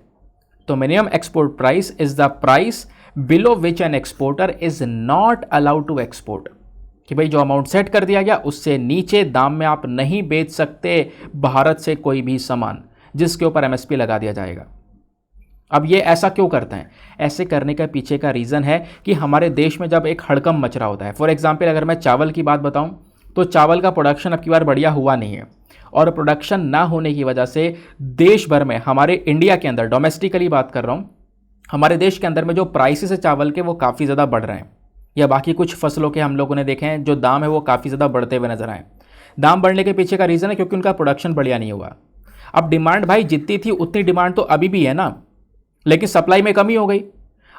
तो minimum export price is the price below which an exporter is not allowed to export, कि भाई जो अमाउंट सेट कर दिया गया उससे नीचे दाम में आप नहीं बेच सकते भारत से कोई भी सामान जिसके ऊपर एमएसपी लगा दिया जाएगा। अब ये ऐसा क्यों करते हैं? ऐसे करने का पीछे का रीज़न है कि हमारे देश में जब एक हड़कंप मच रहा होता है, फॉर एग्जांपल अगर मैं चावल की बात बताऊं तो चावल का प्रोडक्शन अब की बार बढ़िया हुआ नहीं है और प्रोडक्शन ना होने की वजह से देश भर में, हमारे इंडिया के अंदर, डोमेस्टिकली बात कर रहा हूँ, हमारे देश के अंदर में जो प्राइसेस है चावल के वो काफ़ी ज़्यादा बढ़ रहे हैं, या बाकी कुछ फसलों के हम लोगों ने देखे हैं जो दाम है वो काफ़ी ज़्यादा बढ़ते हुए नजर आए। दाम बढ़ने के पीछे का रीज़न है क्योंकि उनका प्रोडक्शन बढ़िया नहीं हुआ। अब डिमांड भाई जितनी थी उतनी डिमांड तो अभी भी है ना, लेकिन सप्लाई में कमी हो गई।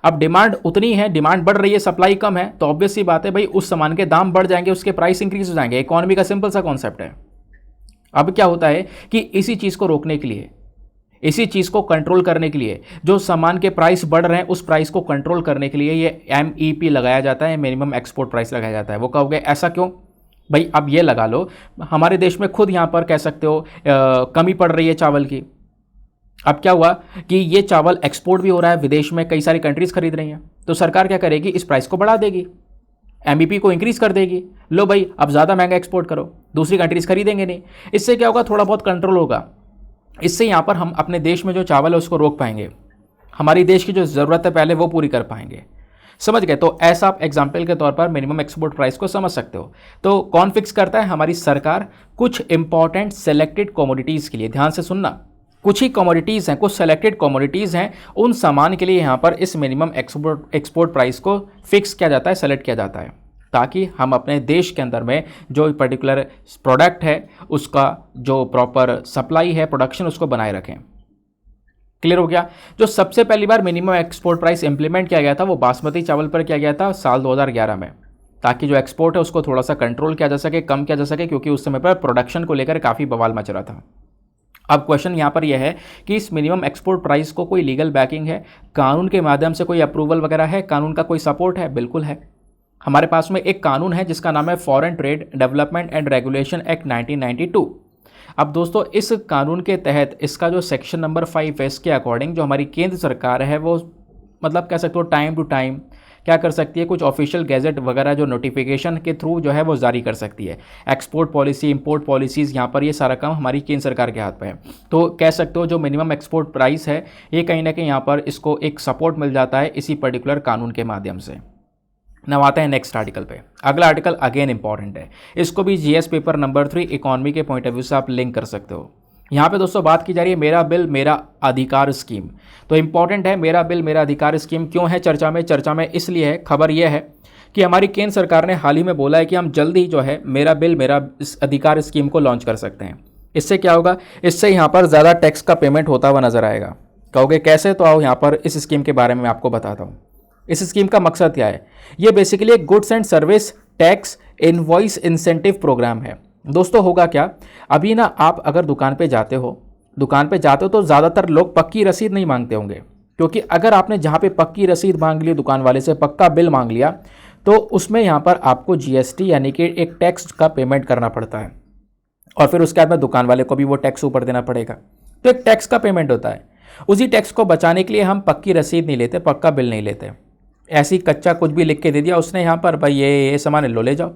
अब डिमांड उतनी है, डिमांड बढ़ रही है, सप्लाई कम है, तो ऑब्वियस सी बात है भाई उस सामान के दाम बढ़ जाएंगे, उसके प्राइस इंक्रीज हो जाएंगे। इकोनॉमी का सिंपल सा कॉन्सेप्ट है। अब क्या होता है कि इसी चीज़ को रोकने के लिए, इसी चीज़ को कंट्रोल करने के लिए, जो सामान के प्राइस बढ़ रहे हैं उस प्राइस को कंट्रोल करने के लिए ये MEP लगाया जाता है, मिनिमम एक्सपोर्ट प्राइस लगाया जाता है। वो कहोगे ऐसा क्यों भाई? अब ये लगा लो, हमारे देश में खुद यहाँ पर कह सकते हो कमी पड़ रही है चावल की। अब क्या हुआ कि ये चावल एक्सपोर्ट भी हो रहा है, विदेश में कई सारी कंट्रीज खरीद रही हैं, तो सरकार क्या करेगी? इस प्राइस को बढ़ा देगी, MEP को इंक्रीज कर देगी। लो भाई अब ज़्यादा महंगा एक्सपोर्ट करो, दूसरी कंट्रीज खरीदेंगे नहीं। इससे क्या होगा? थोड़ा बहुत कंट्रोल होगा। इससे यहाँ पर हम अपने देश में जो चावल है उसको रोक पाएंगे, हमारी देश की जो ज़रूरत है पहले वो पूरी कर पाएंगे। समझ गए? तो ऐसा आप एग्जाम्पल के तौर पर मिनिमम एक्सपोर्ट प्राइस को समझ सकते हो। तो कौन फिक्स करता है? हमारी सरकार कुछ इंपॉर्टेंट सेलेक्टेड कमोडिटीज़ के लिए। ध्यान से सुनना, कुछ ही कमोडिटीज़ हैं, कुछ सेलेक्टेड कमोडिटीज़ हैं, उन सामान के लिए यहाँ पर इस मिनिमम एक्सपोर्ट प्राइस को फिक्स किया जाता है, सेलेक्ट किया जाता है, ताकि हम अपने देश के अंदर में जो पर्टिकुलर प्रोडक्ट है उसका जो प्रॉपर सप्लाई है, प्रोडक्शन, उसको बनाए रखें। क्लियर हो गया? जो सबसे पहली बार मिनिमम एक्सपोर्ट प्राइस इंप्लीमेंट किया गया था वो बासमती चावल पर किया गया था साल 2011 में, ताकि जो एक्सपोर्ट है उसको थोड़ा सा कंट्रोल किया जा सके, कम किया जा सके, क्योंकि उस समय पर प्रोडक्शन को लेकर काफ़ी बवाल मच रहा था। अब क्वेश्चन यहाँ पर यह है कि इस मिनिमम एक्सपोर्ट प्राइस को कोई लीगल बैकिंग है, कानून के माध्यम से कोई अप्रूवल वगैरह है, कानून का कोई सपोर्ट है? बिल्कुल है। हमारे पास में एक कानून है जिसका नाम है foreign trade development and regulation act 1992। अब दोस्तों इस कानून के तहत इसका जो सेक्शन नंबर 5 है, इसके अकॉर्डिंग जो हमारी केंद्र सरकार है वो मतलब कह सकते हो टाइम टू टाइम क्या कर सकती है, कुछ ऑफिशियल गैजेट वगैरह जो नोटिफिकेशन के थ्रू जो है वो जारी कर सकती है। एक्सपोर्ट पॉलिसी, इंपोर्ट पॉलिसीज़, यहाँ पर ये सारा काम हमारी केंद्र सरकार के हाथ पे है। तो कह सकते हो जो मिनिमम एक्सपोर्ट प्राइस है ये कहीं ना कहीं यहाँ पर इसको एक सपोर्ट मिल जाता है इसी पर्टिकुलर कानून के माध्यम से। now आते हैं नेक्स्ट आर्टिकल पे। अगला आर्टिकल अगेन इंपॉर्टेंट है, इसको भी जीएस पेपर नंबर 3 इकोनॉमी के पॉइंट ऑफ व्यू से आप लिंक कर सकते हो। यहाँ पे दोस्तों बात की जा रही है मेरा बिल मेरा अधिकार स्कीम। तो इंपॉर्टेंट है, मेरा बिल मेरा अधिकार स्कीम क्यों है चर्चा में? चर्चा में इसलिए है, खबर यह है कि हमारी केंद्र सरकार ने हाल ही में बोला है कि हम जल्द ही जो है मेरा बिल मेरा अधिकार स्कीम को लॉन्च कर सकते हैं। इससे क्या होगा? इससे यहाँ पर ज़्यादा टैक्स का पेमेंट होता हुआ नजर आएगा। कहोगे कैसे, तो आओ यहाँ पर इस स्कीम के बारे में मैं आपको बताता हूँ। इस स्कीम का मकसद क्या है? ये बेसिकली एक goods and service tax invoice incentive programme है। दोस्तों होगा क्या, अभी ना आप अगर दुकान पे जाते हो तो ज़्यादातर लोग पक्की रसीद नहीं मांगते होंगे, क्योंकि अगर आपने जहाँ पे पक्की रसीद मांग ली, दुकान वाले से पक्का बिल मांग लिया, तो उसमें यहाँ पर आपको जीएसटी यानी कि एक टैक्स का पेमेंट करना पड़ता है, और फिर उसके बाद में दुकान वाले को भी वो टैक्स ऊपर देना पड़ेगा। तो एक टैक्स का पेमेंट होता है। उसी टैक्स को बचाने के लिए हम पक्की रसीद नहीं लेते, पक्का बिल नहीं लेते। ऐसी कच्चा कुछ भी लिख के दे दिया उसने यहाँ पर, भाई ये सामान लो ले जाओ,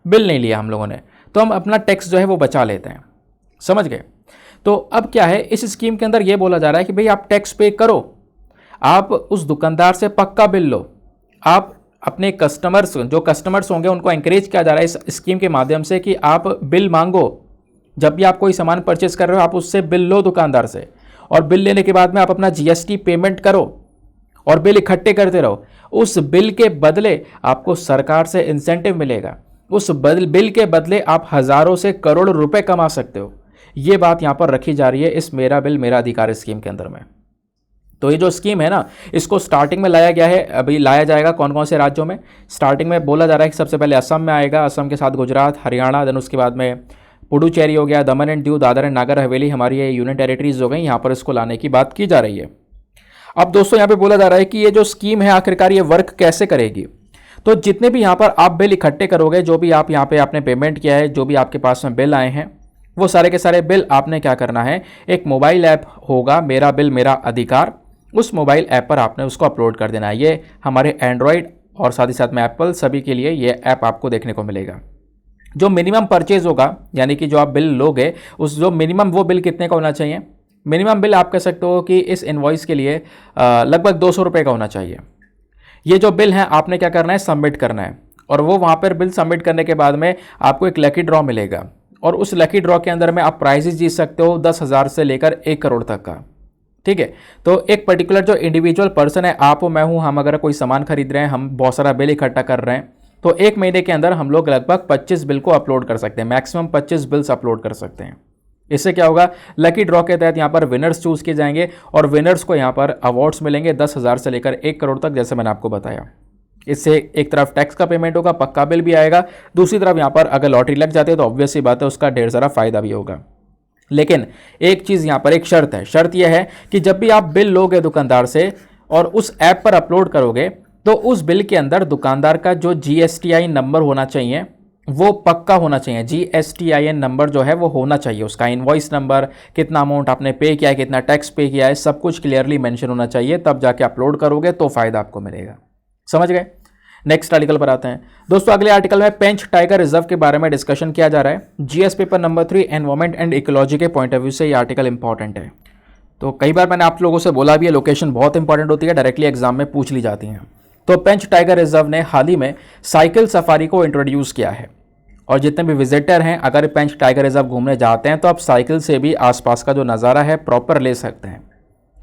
बिल नहीं लिया हम लोगों ने, तो हम अपना टैक्स जो है वो बचा लेते हैं। समझ गए? तो अब क्या है, इस स्कीम के अंदर ये बोला जा रहा है कि भाई आप टैक्स पे करो, आप उस दुकानदार से पक्का बिल लो, आप अपने जो कस्टमर्स होंगे उनको एंकरेज किया जा रहा है इस स्कीम के माध्यम से कि आप बिल मांगो। जब भी आप कोई सामान परचेस कर रहे हो, आप उससे बिल लो दुकानदार से, और बिल लेने के बाद में आप अपना जीएसटी पेमेंट करो और बिल इकट्ठे करते रहो। उस बिल के बदले आपको सरकार से इंसेंटिव मिलेगा। उस बिल के बदले आप हज़ारों से करोड़ रुपए कमा सकते हो। ये बात यहाँ पर रखी जा रही है इस मेरा बिल मेरा अधिकार स्कीम के अंदर में। तो ये जो स्कीम है ना, इसको स्टार्टिंग में लाया गया है, अभी लाया जाएगा कौन कौन से राज्यों में। स्टार्टिंग में बोला जा रहा है कि सबसे पहले असम में आएगा, असम के साथ गुजरात, हरियाणा, देन उसके बाद में पुडुचेरी हो गया, दमन एंड दीव, दादर एंड नागर हवेली, हमारी ये यूनियन टेरिटरीज हो गई, यहाँ पर इसको लाने की बात की जा रही है। अब दोस्तों यहाँ पे बोला जा रहा है कि ये जो स्कीम है आखिरकार ये वर्क कैसे करेगी। तो जितने भी यहाँ पर आप बिल इकट्ठे करोगे, जो भी आप यहाँ पे आपने पेमेंट किया है, जो भी आपके पास में बिल आए हैं, वो सारे के सारे बिल आपने क्या करना है, एक मोबाइल ऐप होगा मेरा बिल मेरा अधिकार, उस मोबाइल ऐप पर आपने उसको अपलोड कर देना है। ये हमारे एंड्रॉयड और साथ ही साथ में एप्पल सभी के लिए ये ऐप आपको देखने को मिलेगा। जो मिनिमम परचेज होगा, यानी कि जो आप बिल लोगे, उस जो मिनिमम वो बिल कितने का होना चाहिए? मिनिमम बिल आप कह सकते हो कि इस इनवॉइस के लिए लगभग 200 रुपये का होना चाहिए। ये जो बिल है आपने क्या करना है, सबमिट करना है, और वो वहाँ पर बिल सबमिट करने के बाद में आपको एक लकी ड्रॉ मिलेगा, और उस लकी ड्रॉ के अंदर में आप प्राइजेस जीत सकते हो 10,000 से लेकर 1 करोड़ तक का। ठीक है, तो एक पर्टिकुलर जो इंडिविजुअल पर्सन है, आप हो, मैं हूँ, हम अगर कोई सामान खरीद रहे हैं, हम बहुत सारा बिल इकट्ठा कर रहे हैं, तो एक महीने के अंदर हम लोग लगभग 25 बिल को अपलोड कर सकते हैं, मैक्सिमम 25 बिल्स अपलोड कर सकते हैं। इससे क्या होगा, लकी ड्रॉ के तहत यहाँ पर विनर्स चूज किए जाएंगे, और विनर्स को यहाँ पर अवार्ड्स मिलेंगे 10,000 से लेकर 1 करोड़ तक, जैसे मैंने आपको बताया। इससे एक तरफ टैक्स का पेमेंट होगा, पक्का बिल भी आएगा, दूसरी तरफ यहाँ पर अगर लॉटरी लग जाती है तो ऑब्वियस सी बात है उसका ढेर सारा फायदा भी होगा। लेकिन एक चीज़ यहाँ पर एक शर्त है, शर्त यह है कि जब भी आप बिल लोगे दुकानदार से और उस ऐप पर अपलोड करोगे, तो उस बिल के अंदर दुकानदार का जो GSTIN नंबर होना चाहिए वो पक्का होना चाहिए। GSTIN नंबर जो है वो होना चाहिए, उसका इनवॉइस नंबर, कितना अमाउंट आपने पे किया है, कितना टैक्स पे किया है, सब कुछ क्लियरली मेंशन होना चाहिए, तब जाके अपलोड करोगे तो फायदा आपको मिलेगा। समझ गए? नेक्स्ट आर्टिकल पर आते हैं दोस्तों। अगले आर्टिकल में पेंच टाइगर रिजर्व के बारे में डिस्कशन किया जा रहा है। GS paper number 3 environment and ecology के पॉइंट ऑफ व्यू से ये आर्टिकल इंपॉर्टेंट है। तो कई बार मैंने आप लोगों से बोला भी है, लोकेशन बहुत इंपॉर्टेंट होती है, डायरेक्टली एग्जाम में पूछ ली जाती हैं। तो पेंच टाइगर रिजर्व ने हाल ही में साइकिल सफारी को इंट्रोड्यूस किया है, और जितने भी विजिटर हैं अगर पेंच टाइगर रिजर्व घूमने जाते हैं तो आप साइकिल से भी आसपास का जो नज़ारा है प्रॉपर ले सकते हैं।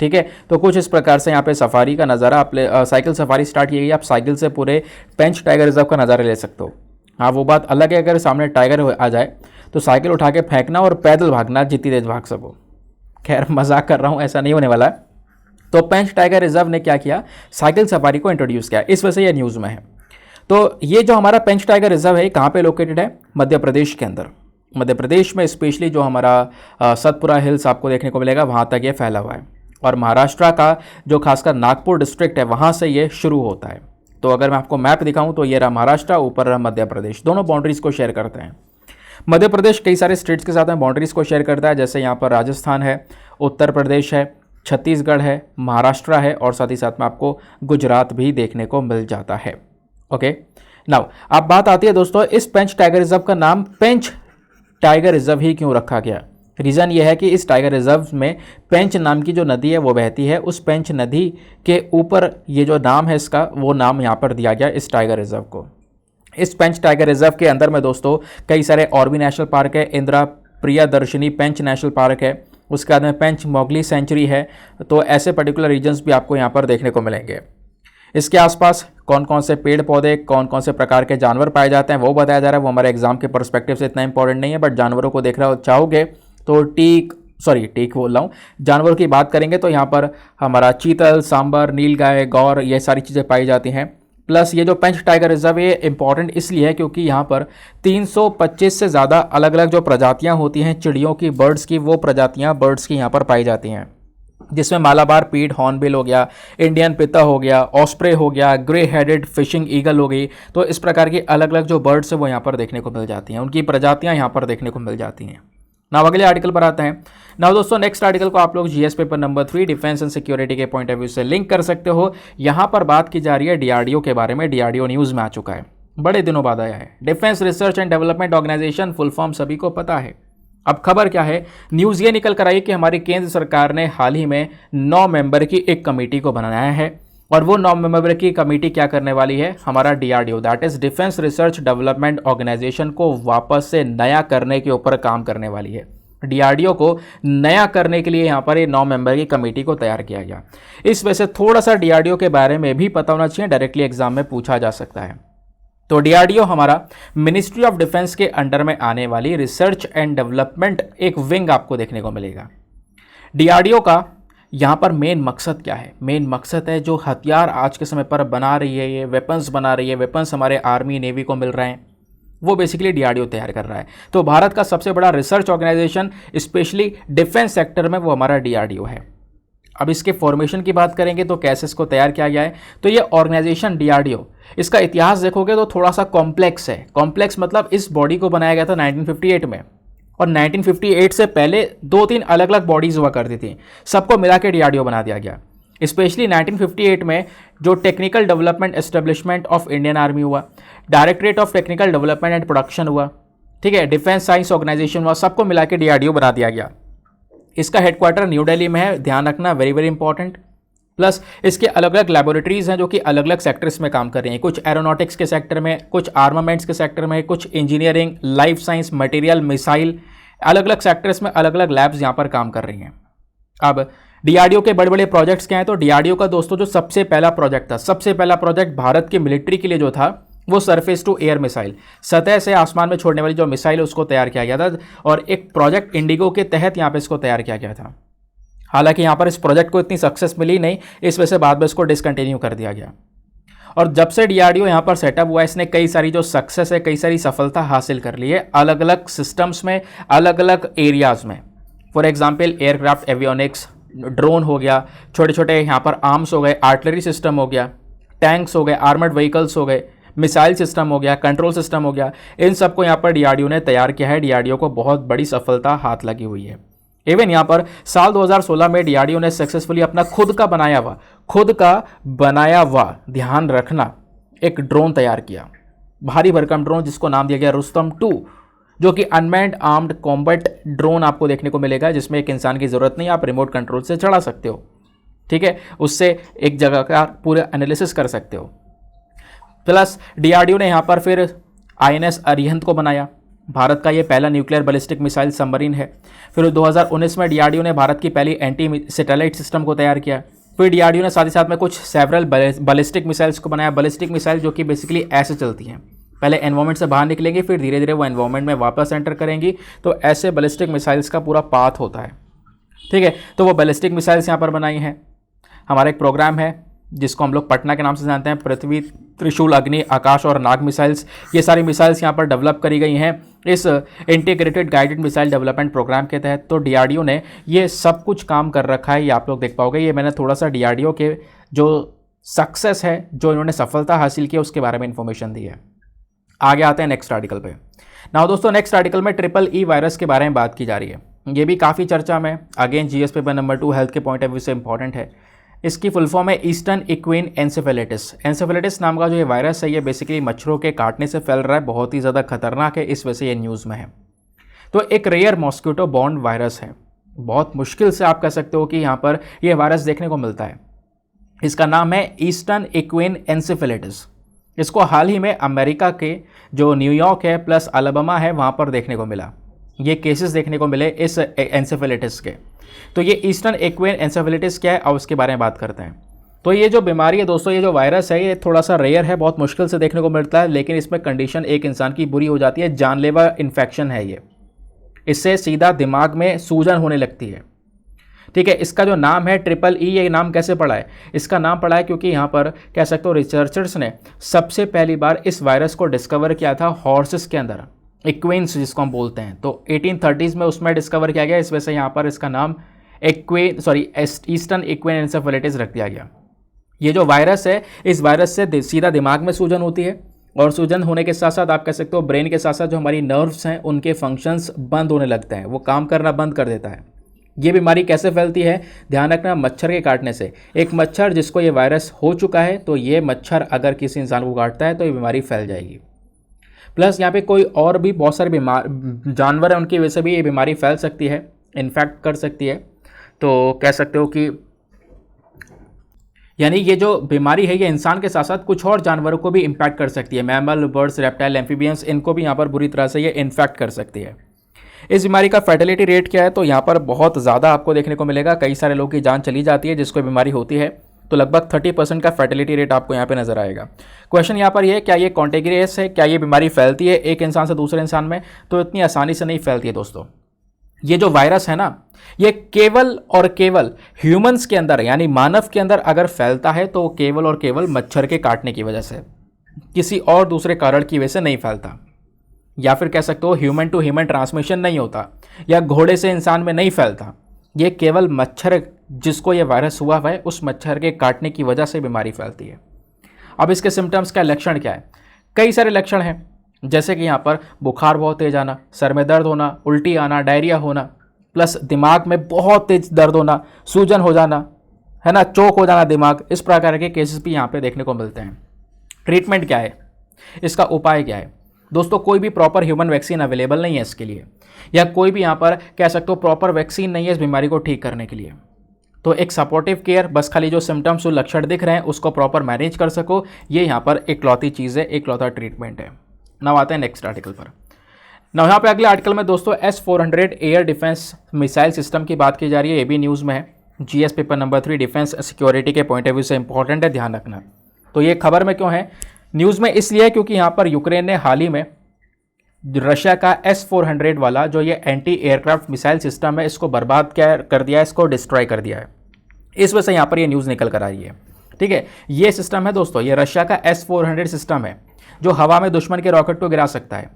ठीक है, तो कुछ इस प्रकार से यहाँ पे सफारी का नज़ारा आप साइकिल सफारी स्टार्ट की गई, आप साइकिल से पूरे पेंच टाइगर रिजर्व का नज़ारा ले सकते हो। हाँ, वो बात अलग है अगर सामने टाइगर आ जाए तो साइकिल उठा के फेंकना और पैदल भागना, जितनी तेज भाग सको। खैर मजाक कर रहा हूँ, ऐसा नहीं होने वाला है। तो पेंच टाइगर रिजर्व ने क्या किया, साइकिल सफारी को इंट्रोड्यूस किया, इस वजह से ये न्यूज़ में है। तो ये जो हमारा पेंच टाइगर रिजर्व है कहाँ पे लोकेटेड है? मध्य प्रदेश के अंदर। मध्य प्रदेश में स्पेशली जो हमारा सतपुरा हिल्स आपको देखने को मिलेगा, वहाँ तक ये फैला हुआ है, और महाराष्ट्र का जो खासकर नागपुर डिस्ट्रिक्ट है वहाँ से ये शुरू होता है। तो अगर मैं आपको मैप दिखाऊँ तो ये रहा महाराष्ट्र, ऊपर रहा मध्य प्रदेश, दोनों बाउंड्रीज को शेयर करते हैं। मध्य प्रदेश कई सारे स्टेट्स के साथ में बाउंड्रीज को शेयर करता है, जैसे यहाँ पर राजस्थान है, उत्तर प्रदेश है, छत्तीसगढ़ है, महाराष्ट्र है, और साथ ही साथ में आपको गुजरात भी देखने को मिल जाता है। ओके, नाउ अब बात आती है दोस्तों, इस पेंच टाइगर रिजर्व का नाम पेंच टाइगर रिजर्व ही क्यों रखा गया? रीज़न ये है कि इस टाइगर रिजर्व में पेंच नाम की जो नदी है वो बहती है, उस पेंच नदी के ऊपर ये जो नाम है इसका, वो नाम यहाँ पर दिया गया इस टाइगर रिजर्व को। इस पेंच टाइगर रिजर्व के अंदर में दोस्तों कई सारे और भी नेशनल पार्क है, इंदिरा प्रियदर्शनी पेंच नेशनल पार्क है, उसके बाद में पेंच मोगली सेंचुरी है। तो ऐसे पर्टिकुलर रीजन्स भी आपको यहाँ पर देखने को मिलेंगे। इसके आसपास कौन कौन से पेड़ पौधे, कौन कौन से प्रकार के जानवर पाए जाते हैं वो बताया जा रहा है। वो हमारे एग्जाम के पर्सपेक्टिव से इतना इंपॉर्टेंट नहीं है, बट जानवरों को देख रहे हो चाहोगे तो टीक, सॉरी ठीक बोल रहा हूँ, जानवरों की बात करेंगे तो यहाँ पर हमारा चीतल, सांबर, नीलगाय, गौर, ये सारी चीज़ें पाई जाती हैं। प्लस ये जो पेंच टाइगर रिजर्व ये इंपॉर्टेंट इसलिए है क्योंकि यहाँ पर 325 से ज़्यादा अलग अलग जो प्रजातियाँ होती हैं चिड़ियों की, बर्ड्स की, वो प्रजातियाँ बर्ड्स की यहाँ पर पाई जाती हैं, जिसमें मालाबार पीड, हॉर्नबिल हो गया, इंडियन पिता हो गया, ऑस्प्रे हो गया, ग्रे हेडेड फिशिंग ईगल हो गई। तो इस प्रकार की अलग अलग जो बर्ड्स है वो यहाँ पर देखने को मिल जाती हैं, उनकी प्रजातियाँ यहाँ पर देखने को मिल जाती हैं। नाउ अगले आर्टिकल पर आते हैं। नाउ दोस्तों नेक्स्ट आर्टिकल को आप लोग GS paper number 3 defence and security के पॉइंट ऑफ व्यू से लिंक कर सकते हो। यहाँ पर बात की जा रही है डीआरडीओ के बारे में। डीआरडीओ न्यूज़ में आ चुका है, बड़े दिनों बाद आया है। Defence research and development organisation, full form सभी को पता है। अब खबर क्या है, न्यूज़ ये निकल कर आई कि हमारी केंद्र सरकार ने हाल ही में 9 मेंबर की एक कमेटी को बनाया है और वो 9 मेंबर की कमेटी क्या करने वाली है, हमारा DRDO that is defence research development organisation को वापस से नया करने के ऊपर काम करने वाली है। डीआरडीओ को नया करने के लिए यहाँ पर ये 9 मेंबर की कमेटी को तैयार किया गया। इस वजह से थोड़ा सा डीआरडीओ के बारे में भी पता होना चाहिए, डायरेक्टली एग्जाम में पूछा जा सकता है। तो डीआरडीओ हमारा मिनिस्ट्री ऑफ डिफेंस के अंडर में आने वाली रिसर्च एंड डेवलपमेंट एक विंग आपको देखने को मिलेगा। डीआरडीओ का यहाँ पर मेन मकसद क्या है? मेन मकसद है जो हथियार आज के समय पर बना रही है, ये वेपन्स बना रही है, वेपन्स हमारे आर्मी नेवी को मिल रहे हैं, वो बेसिकली डीआरडीओ तैयार कर रहा है। तो भारत का सबसे बड़ा research organisation specially defence sector में वो हमारा डीआरडीओ है। अब इसके फॉर्मेशन की बात करेंगे तो कैसे इसको तैयार किया गया है, तो ये ऑर्गेनाइजेशन डीआरडीओ, इसका इतिहास देखोगे तो थोड़ा सा कॉम्प्लेक्स है। कॉम्प्लेक्स मतलब इस बॉडी को बनाया गया था 1958 में, और 1958 से पहले 2-3 अलग अलग बॉडीज़ हुआ करती थी, सबको मिला के डीआरडीओ बना दिया गया। स्पेशली 1958 में जो technical development establishment of Indian army हुआ, directorate of technical development and production हुआ, ठीक है, डिफेंस साइंस ऑर्गेनाइजेशन हुआ, सबको मिला के डीआरडीओ बना दिया गया। इसका हेडक्वार्टर न्यू दिल्ली में है, ध्यान रखना, वेरी वेरी इंपॉर्टेंट। प्लस इसके अलग अलग लैबोरेटरीज हैं जो कि अलग अलग सेक्टर्स में काम कर रही हैं, कुछ एरोनॉटिक्स के सेक्टर में, कुछ आर्मामेंट्स के सेक्टर में, कुछ engineering, life science, material, missile, अलग अलग सेक्टर्स में अलग अलग लैब्स यहाँ पर काम कर रही हैं। अब डीआरडीओ के बड़े बड़े प्रोजेक्ट्स क्या हैं, तो डीआरडीओ का दोस्तों जो सबसे पहला प्रोजेक्ट था, सबसे पहला प्रोजेक्ट भारत की मिलिट्री के लिए जो था वो सरफेस टू एयर मिसाइल, सतह से आसमान में छोड़ने वाली जो मिसाइल है उसको तैयार किया गया था, और एक प्रोजेक्ट इंडिगो के तहत यहाँ पे इसको तैयार किया गया था। हालांकि यहाँ पर इस प्रोजेक्ट को इतनी सक्सेस मिली नहीं, इस वजह से बाद में इसको डिसकंटिन्यू कर दिया गया। और जब से डीआरडीओ यहाँ पर सेटअप हुआ, इसने कई सारी जो सक्सेस है, कई सारी सफलता हासिल कर ली है अलग अलग सिस्टम्स में, अलग अलग एरियाज़ में। For example aircraft avionics, drone हो गया, छोटे छोटे यहाँ पर आर्म्स हो गए, आर्टिलरी सिस्टम हो गया, टैंक्स हो गए, आर्मर्ड व्हीकल्स हो गए, मिसाइल सिस्टम हो गया, कंट्रोल सिस्टम हो गया, इन सबको यहाँ पर डीआरडीओ ने तैयार किया है। डीआरडीओ को बहुत बड़ी सफलता हाथ लगी हुई है। इवन यहाँ पर साल 2016 में डीआरडीओ ने सक्सेसफुली अपना खुद का बनाया हुआ ध्यान रखना एक ड्रोन तैयार किया, भारी भरकम ड्रोन, जिसको नाम दिया गया रुस्तम 2, जो कि अनमैन्ड आर्म्ड कॉम्बैट ड्रोन आपको देखने को मिलेगा, जिसमें एक इंसान की जरूरत नहीं, आप रिमोट कंट्रोल से चढ़ा सकते हो, ठीक है, उससे एक जगह का पूरा एनालिसिस कर सकते हो। प्लस डीआरडीओ ने यहाँ पर फिर आईएनएस अरिहंत को बनाया, भारत का ये पहला न्यूक्लियर बैलिस्टिक मिसाइल सबमरीन है। फिर 2019 में डीआरडीओ ने भारत की पहली एंटी सैटेलाइट सिस्टम को तैयार किया। फिर डीआरडीओ ने साथ ही साथ में कुछ सेवरल बैलिस्टिक मिसाइल्स को बनाया। बैलिस्टिक मिसाइल जो कि बेसिकली ऐसे चलती हैं, पहले एनवायरमेंट से बाहर निकलेंगी, फिर धीरे धीरे वो एनवायरमेंट में वापस एंटर करेंगी, तो ऐसे बैलिस्टिक मिसाइल्स का पूरा पाथ होता है, ठीक है। तो वो बैलिस्टिक मिसाइल्स यहाँ पर बनाई हैं। हमारा एक प्रोग्राम है जिसको हम लोग पटना के नाम से जानते हैं, पृथ्वी, त्रिशूल, अग्नि, आकाश और नाग मिसाइल्स। ये सारी मिसाइल्स यहाँ पर डेवलप करी गई हैं इस integrated guided missile development programme के तहत। तो डीआरडीओ ने ये सब कुछ काम कर रखा है, ये आप लोग देख पाओगे। ये मैंने थोड़ा सा डीआरडीओ के जो सक्सेस है, जो इन्होंने सफलता हासिल की है, उसके बारे में इन्फॉर्मेशन दी है। आगे आते हैं नेक्स्ट आर्टिकल पे। नाउ दोस्तों नेक्स्ट आर्टिकल में EEE वायरस के बारे में बात की जा रही है। ये भी काफ़ी चर्चा में, again GS paper number 2 health के पॉइंट ऑफ व्यू से इंपॉर्टेंट है। इसकी फुल फॉर्म है ईस्टर्न इक्विन एन्सेफेलाइटिस। एन्सेफेलाइटिस नाम का जो ये वायरस है, ये बेसिकली मच्छरों के काटने से फैल रहा है, बहुत ही ज़्यादा खतरनाक है, इस वजह से ये न्यूज़ में है। तो एक रेयर मॉस्किटो बॉर्न वायरस है, बहुत मुश्किल से आप कह सकते हो कि यहाँ पर ये वायरस देखने को मिलता है। इसका नाम है ईस्टर्न इक्विन एन्सेफेलाइटिस। इसको हाल ही में अमेरिका के जो न्यूयॉर्क है प्लस अलाबामा है, वहाँ पर देखने को मिला। ये केसेस देखने को मिले इस एन्सेफेलाइटिस के। तो ये ईस्टर्न इक्विन एन्सेफेलाइटिस क्या है, अब उसके बारे में बात करते हैं। तो ये जो बीमारी है दोस्तों, ये जो वायरस है, ये थोड़ा सा रेयर है, बहुत मुश्किल से देखने को मिलता है, लेकिन इसमें कंडीशन एक इंसान की बुरी हो जाती है, जानलेवा इन्फेक्शन है ये, इससे सीधा दिमाग में सूजन होने लगती है। ठीक है, इसका जो नाम है ट्रिपल ई, ये नाम कैसे पड़ा है? इसका नाम पड़ा है क्योंकि यहाँ पर कह सकते हो रिसर्चर्स ने सबसे पहली बार इस वायरस को डिस्कवर किया था हॉर्सेस के अंदर, इक्वेन्स जिसको हम बोलते हैं। तो 1830s में उसमें डिस्कवर किया गया, इस वजह से यहाँ पर इसका नाम ईस्टर्न इक्वेन एन्सेफेलाइटिस रख दिया गया। ये जो वायरस है, इस वायरस से सीधा दिमाग में सूजन होती है, और सूजन होने के साथ साथ आप कह सकते हो ब्रेन के साथ साथ जो हमारी नर्व्स हैं उनके फंक्शंस बंद होने लगते हैं, वो काम करना बंद कर देता है। ये बीमारी कैसे फैलती है? ध्यान रखना, मच्छर के काटने से। एक मच्छर जिसको ये वायरस हो चुका है, तो ये मच्छर अगर किसी इंसान को काटता है तो ये बीमारी फैल जाएगी। प्लस यहाँ पे कोई और भी बहुत सारे जानवर हैं, उनकी वजह से भी ये बीमारी फैल सकती है, इन्फेक्ट कर सकती है। तो कह सकते हो कि यानी ये जो बीमारी है ये इंसान के साथ साथ कुछ और जानवरों को भी इम्पैक्ट कर सकती है। मैमल, बर्ड्स, रेप्टाइल, एम्फीबियंस, इनको भी यहाँ पर बुरी तरह से ये इन्फेक्ट कर सकती है। इस बीमारी का फर्टिलिटी रेट क्या है? तो यहाँ पर बहुत ज़्यादा आपको देखने को मिलेगा, कई सारे लोगों की जान चली जाती है जिसको बीमारी होती है, तो लगभग 30% का फर्टिलिटी रेट आपको यहाँ पे नजर आएगा। क्वेश्चन यहाँ पर ये, क्या ये कॉन्टेगियस है? क्या ये बीमारी फैलती है एक इंसान से दूसरे इंसान में? तो इतनी आसानी से नहीं फैलती है दोस्तों। ये जो वायरस है ना, ये केवल और केवल ह्यूमंस के अंदर यानी मानव के अंदर अगर फैलता है तो केवल और केवल मच्छर के काटने की वजह से, किसी और दूसरे कारण की वजह से नहीं फैलता। या फिर कह सकते हो ह्यूमन टू ह्यूमन ट्रांसमिशन नहीं होता, या घोड़े से इंसान में नहीं फैलता। ये केवल मच्छर जिसको ये वायरस हुआ है उस मच्छर के काटने की वजह से बीमारी फैलती है। अब इसके सिम्टम्स का लक्षण क्या है? कई सारे लक्षण हैं, जैसे कि यहाँ पर बुखार बहुत तेज आना, सर में दर्द होना, उल्टी आना, डायरिया होना, प्लस दिमाग में बहुत तेज दर्द होना, सूजन हो जाना, है ना, चोक हो जाना दिमाग। इस प्रकार के केसेस भी यहाँ पे देखने को मिलते हैं। ट्रीटमेंट क्या है? इसका उपाय क्या है? दोस्तों, कोई भी प्रॉपर ह्यूमन वैक्सीन अवेलेबल नहीं है इसके लिए, या कोई भी यहाँ पर कह सकते हो प्रॉपर वैक्सीन नहीं है इस बीमारी को ठीक करने के लिए। तो एक सपोर्टिव केयर, बस खाली जो सिम्टम्स जो लक्षण दिख रहे हैं उसको प्रॉपर मैनेज कर सको, ये यहाँ पर इकलौती चीज़ है, इकलौता ट्रीटमेंट है। नाउ आते हैं नेक्स्ट आर्टिकल पर। नाउ यहाँ पे अगले आर्टिकल में दोस्तों S-400 air defence missile system की बात की जा रही है। ये भी न्यूज़ में है, GS paper number 3 defence security के पॉइंट ऑफ व्यू से इंपॉर्टेंट है, ध्यान रखना। तो ये खबर में क्यों है? न्यूज़ में इसलिए है क्योंकि यहाँ पर यूक्रेन ने हाल ही में रशिया का S-400 वाला जो ये एंटी एयरक्राफ्ट मिसाइल सिस्टम है इसको बर्बाद कर दिया है, इसको डिस्ट्रॉय कर दिया है। इस वजह से यहाँ पर ये न्यूज़ निकल कर आ रही है। ठीक है, ये सिस्टम है दोस्तों, ये रशिया का S-400 सिस्टम है जो हवा में दुश्मन के रॉकेट को गिरा सकता है।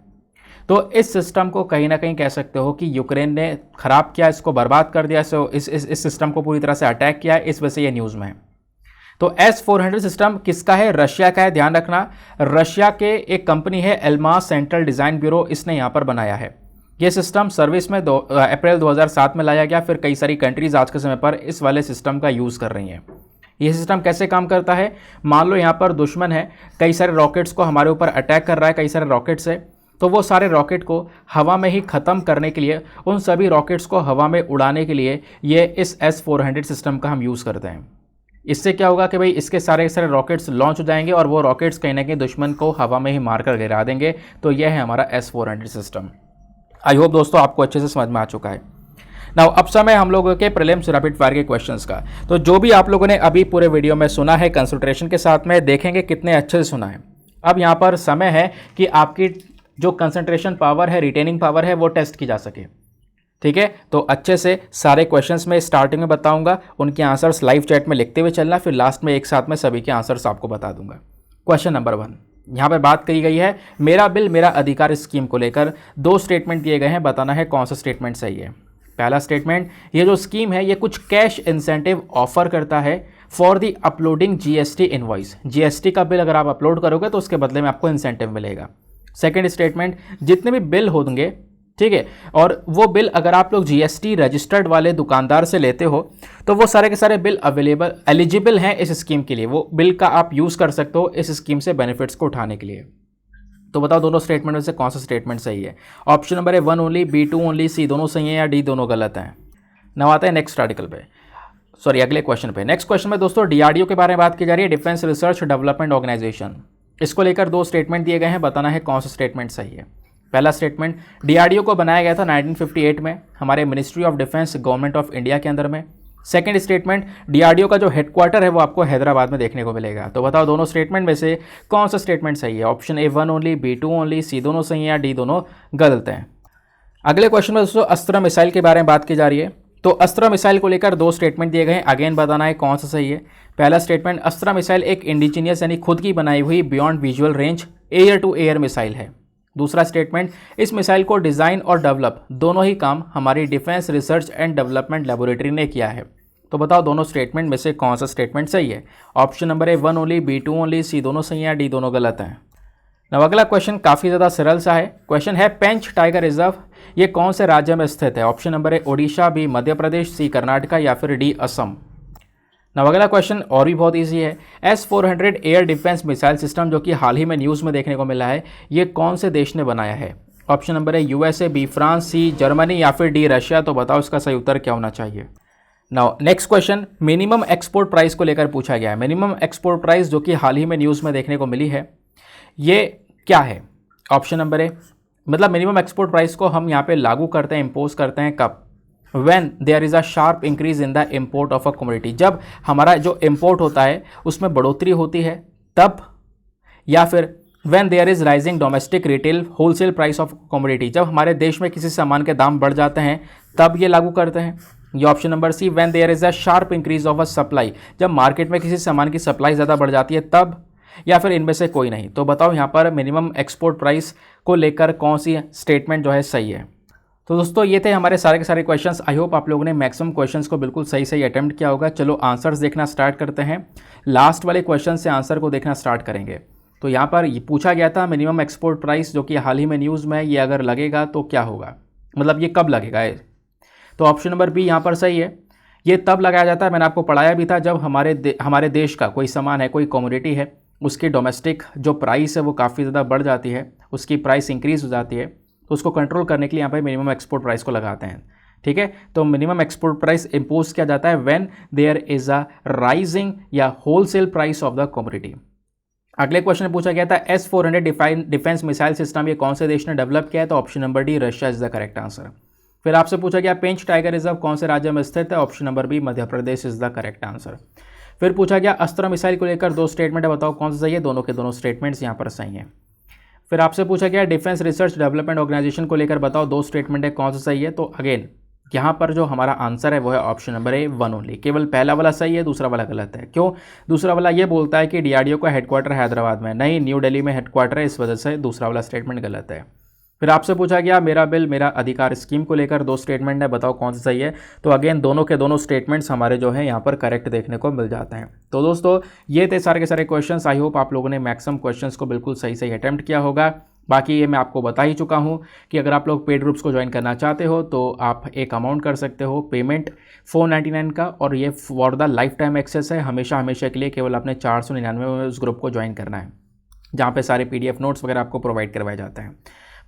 तो इस सिस्टम को कहीं ना कहीं कह सकते हो कि यूक्रेन ने खराब किया, इसको बर्बाद कर दिया, इस सिस्टम को पूरी तरह से अटैक किया है, इस वजह से ये न्यूज़ में है। तो S-400 सिस्टम किसका है? रशिया का है, ध्यान रखना। रशिया के एक कंपनी है एल्मास सेंट्रल डिज़ाइन ब्यूरो, इसने यहाँ पर बनाया है। ये सिस्टम सर्विस में अप्रैल 2007 में लाया गया। फिर कई सारी कंट्रीज आज के समय पर इस वाले सिस्टम का यूज़ कर रही हैं। ये सिस्टम कैसे काम करता है? मान लो यहाँ पर दुश्मन है, कई सारे रॉकेट्स को हमारे ऊपर अटैक कर रहा है, कई सारे रॉकेट्स है, तो वो सारे रॉकेट को हवा में ही ख़त्म करने के लिए, उन सभी रॉकेट्स को हवा में उड़ाने के लिए ये इस S-400 सिस्टम का हम यूज़ करते हैं। इससे क्या होगा कि भाई इसके सारे सारे रॉकेट्स लॉन्च हो जाएंगे और वो रॉकेट्स कहीं ना कहीं दुश्मन को हवा में ही मारकर गिरा देंगे। तो यह है हमारा S-400 सिस्टम। आई होप दोस्तों आपको अच्छे से समझ में आ चुका है। नाउ अब समय हम लोगों के प्रीलिम्स रैपिड फायर के क्वेश्चंस का। तो जो भी आप लोगों ने अभी पूरे वीडियो में सुना है कंसंट्रेशन के साथ में, देखेंगे कितने अच्छे से सुना है। अब यहाँ पर समय है कि आपकी जो कंसंट्रेशन पावर है, रिटेनिंग पावर है, वो टेस्ट की जा सके। ठीक है, तो अच्छे से सारे क्वेश्चंस में स्टार्टिंग में बताऊंगा, उनके आंसर्स लाइव चैट में लिखते हुए चलना, फिर लास्ट में एक साथ में सभी के आंसर्स आपको बता दूंगा। क्वेश्चन नंबर 1, यहाँ पर बात कही गई है मेरा बिल मेरा अधिकार स्कीम को लेकर 2 स्टेटमेंट दिए गए हैं, बताना है कौन सा स्टेटमेंट सही है। पहला स्टेटमेंट, ये जो स्कीम है ये कुछ कैश इंसेंटिव ऑफर करता है for the uploading GST invoice. GST का बिल अगर आप अपलोड करोगे तो उसके बदले में आपको इंसेंटिव मिलेगा। सेकेंड स्टेटमेंट, जितने भी बिल होंगे, ठीक है, और वो बिल अगर आप लोग GST रजिस्टर्ड वाले दुकानदार से लेते हो तो वो सारे के सारे बिल एलिजिबल हैं इस स्कीम के लिए, वो बिल का आप यूज़ कर सकते हो इस स्कीम से बेनिफिट्स को उठाने के लिए। तो बताओ दोनों स्टेटमेंट में से कौन सा स्टेटमेंट सही है। ऑप्शन नंबर है 1 ओनली, B2 ओनली, C दोनों सही है या D दोनों गलत हैं। नाउ आते हैं नेक्स्ट आर्टिकल पे, सॉरी अगले क्वेश्चन पे। नेक्स्ट क्वेश्चन में दोस्तों DRDO के बारे में बात की जा रही है, डिफेंस रिसर्च डेवलपमेंट ऑर्गेनाइजेशन। इसको लेकर 2 स्टेटमेंट दिए गए हैं, बताना है कौन सा स्टेटमेंट सही है। पहला स्टेटमेंट, DRDO को बनाया गया था 1958 में हमारे ministry of defence government of India के अंदर में। सेकेंड स्टेटमेंट, DRDO का जो हेडक्वार्टर है वो आपको हैदराबाद में देखने को मिलेगा। तो बताओ दोनों स्टेटमेंट में से कौन सा स्टेटमेंट सही है। Option A 1 only, B2 only, C दोनों सही है या D दोनों गलत हैं। अगले क्वेश्चन में दोस्तों अस्त्र मिसाइल के बारे में बात की जा रही है। तो अस्त्र मिसाइल को लेकर दो स्टेटमेंट दिए गए हैं, अगेन बताना है कौन सा सही है। पहला स्टेटमेंट, अस्त्र मिसाइल एक इंडिजीनियस यानी खुद की बनाई हुई beyond visual range air to air missile है। दूसरा स्टेटमेंट, इस मिसाइल को डिज़ाइन और डेवलप दोनों ही काम हमारी defence research and development laboratory ने किया है। तो बताओ दोनों स्टेटमेंट में से कौन सा स्टेटमेंट सही है। Option number A 1 only, B 2 only, C दोनों सही है, डी दोनों गलत हैं। अब अगला क्वेश्चन काफ़ी ज़्यादा सरल सा है। क्वेश्चन है पेंच टाइगर रिजर्व ये कौन से राज्य में स्थित है। Option number A Odisha, B Madhya Pradesh, C Karnataka या फिर डी असम। अब अगला क्वेश्चन और भी बहुत ईजी है। S-400 air defence missile system जो कि हाल ही में न्यूज़ में देखने को मिला है, ये कौन से देश ने बनाया है। Option number A USA, B France, C Germany या फिर डी रशिया। तो बताओ इसका सही उत्तर क्या होना चाहिए। Now next question minimum export price को लेकर पूछा गया है। मिनिमम एक्सपोर्ट प्राइस जो कि हाल ही में न्यूज़ में देखने को मिली है, ये क्या है। ऑप्शन नंबर ए, मतलब मिनिमम एक्सपोर्ट प्राइस को हम यहाँ पे लागू करते हैं, इम्पोज करते हैं कब, when there is a sharp increase in the import of a commodity, जब हमारा जो इम्पोर्ट होता है उसमें बढ़ोतरी होती है तब, या फिर when there is rising domestic retail wholesale price of commodity, जब हमारे देश में किसी सामान के दाम बढ़ जाते हैं तब ये लागू करते हैं। ये option number C, when there is a sharp increase of a supply, जब मार्केट में किसी सामान की सप्लाई ज़्यादा बढ़ जाती है तब, या फिर इनमें से कोई नहीं। तो बताओ यहाँ पर मिनिमम एक्सपोर्ट प्राइस को लेकर कौन सी स्टेटमेंट जो है सही है। तो दोस्तों ये थे हमारे सारे के सारे क्वेश्चंस। आई होप आप लोगों ने मैक्सिमम क्वेश्चंस को बिल्कुल सही सही अटेम्प्ट किया होगा। चलो आंसर्स देखना स्टार्ट करते हैं। लास्ट वाले क्वेश्चन से आंसर को देखना स्टार्ट करेंगे। तो यहाँ पर ये पूछा गया था मिनिमम एक्सपोर्ट प्राइस जो कि हाल ही में न्यूज़ में है, ये अगर लगेगा तो क्या होगा, मतलब ये कब लगेगा। तो ऑप्शन नंबर बी यहाँ पर सही है। ये तब लगाया जाता है, मैंने आपको पढ़ाया भी था, जब हमारे देश का कोई सामान है, कोई कमोडिटी है, उसकी डोमेस्टिक जो प्राइस है वो काफ़ी ज़्यादा बढ़ जाती है, उसकी प्राइस इंक्रीज़ हो जाती है, तो उसको कंट्रोल करने के लिए यहाँ पे मिनिमम एक्सपोर्ट प्राइस को लगाते हैं। ठीक है, तो मिनिमम एक्सपोर्ट प्राइस इम्पोज किया जाता है when there is a rising या wholesale price of the commodity. अगले क्वेश्चन में पूछा गया था S-400 डिफेंस मिसाइल सिस्टम ये कौन से देश ने डेवलप किया है। तो option number D Russia is the correct answer. फिर आपसे पूछा गया पेंच टाइगर रिजर्व कौन से राज्य में स्थित है। Option number B Madhya Pradesh is the correct answer. फिर पूछा गया अस्त्र मिसाइल को लेकर दो स्टेटमेंट है, बताओ कौन सा सही है। दोनों के दोनों स्टेटमेंट्स यहाँ पर सही हैं। फिर आपसे पूछा गया डिफेंस रिसर्च डेवलपमेंट ऑर्गेनाइजेशन को लेकर बताओ दो स्टेटमेंट है, कौन सा सही है। तो अगेन यहाँ पर जो हमारा आंसर है वो है ऑप्शन नंबर ए 1 ओनली। केवल पहला वाला सही है, दूसरा वाला गलत है। क्यों? दूसरा वाला ये बोलता है कि DRDO का हेडक्वार्टर हैदराबाद में, नहीं न्यू दिल्ली में हेडक्वार्टर है, इस वजह से दूसरा वाला स्टेटमेंट गलत है। फिर आपसे पूछा गया मेरा बिल मेरा अधिकार स्कीम को लेकर दो स्टेटमेंट है, बताओ कौन सा सही है। तो अगेन दोनों के दोनों स्टेटमेंट्स हमारे जो है यहाँ पर करेक्ट देखने को मिल जाते हैं। तो दोस्तों ये थे सारे के सारे क्वेश्चंस। आई होप आप लोगों ने मैक्सिमम क्वेश्चंस को बिल्कुल सही सही अटेम्प्ट किया होगा। बाकी ये मैं आपको बता ही चुका हूँ कि अगर आप लोग पेड ग्रुप्स को ज्वाइन करना चाहते हो तो आप एक अमाउंट कर सकते हो पेमेंट 499 का, और ये for the lifetime access है, हमेशा हमेशा के लिए केवल आपने 499 में उस ग्रुप को ज्वाइन करना है, जहाँ पे सारे PDF नोट्स वगैरह आपको प्रोवाइड करवाए जाते हैं।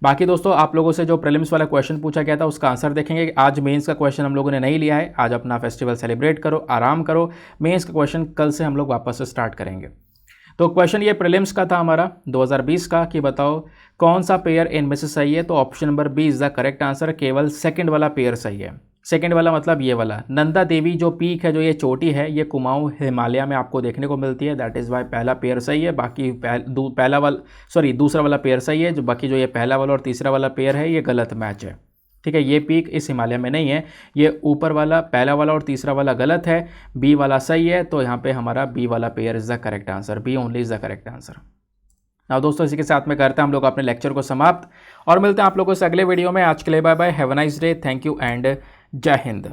बाकी दोस्तों आप लोगों से जो प्रीलिम्स वाला क्वेश्चन पूछा गया था उसका आंसर देखेंगे। आज मेंस का क्वेश्चन हम लोगों ने नहीं लिया है, आज अपना फेस्टिवल सेलिब्रेट करो, आराम करो। मेंस का क्वेश्चन कल से हम लोग वापस से स्टार्ट करेंगे। तो क्वेश्चन ये प्रीलिम्स का था हमारा 2020 का, कि बताओ कौन सा पेयर इनमें से सही है। तो option number B is the correct answer. केवल सेकंड वाला पेयर सही है। सेकंड वाला मतलब ये वाला नंदा देवी जो पीक है, जो ये चोटी है, ये कुमाऊं हिमालय में आपको देखने को मिलती है। दैट इज़ वाई पहला पेयर सही है। बाकी दूसरा वाला पेयर सही है। जो बाकी जो ये पहला वाला और तीसरा वाला पेयर है ये गलत मैच है। ठीक है, ये पीक इस हिमालय में नहीं है, ये ऊपर वाला पहला वाला और तीसरा वाला गलत है, बी वाला सही है। तो यहाँ पे हमारा बी वाला pair is the correct answer. B only is the correct answer. अब दोस्तों इसी के साथ में करते हैं हम लोग अपने लेक्चर को समाप्त, और मिलते हैं आप लोगों से अगले वीडियो में। आज के लिए bye bye, have a nice day, thank you and जय हिंद।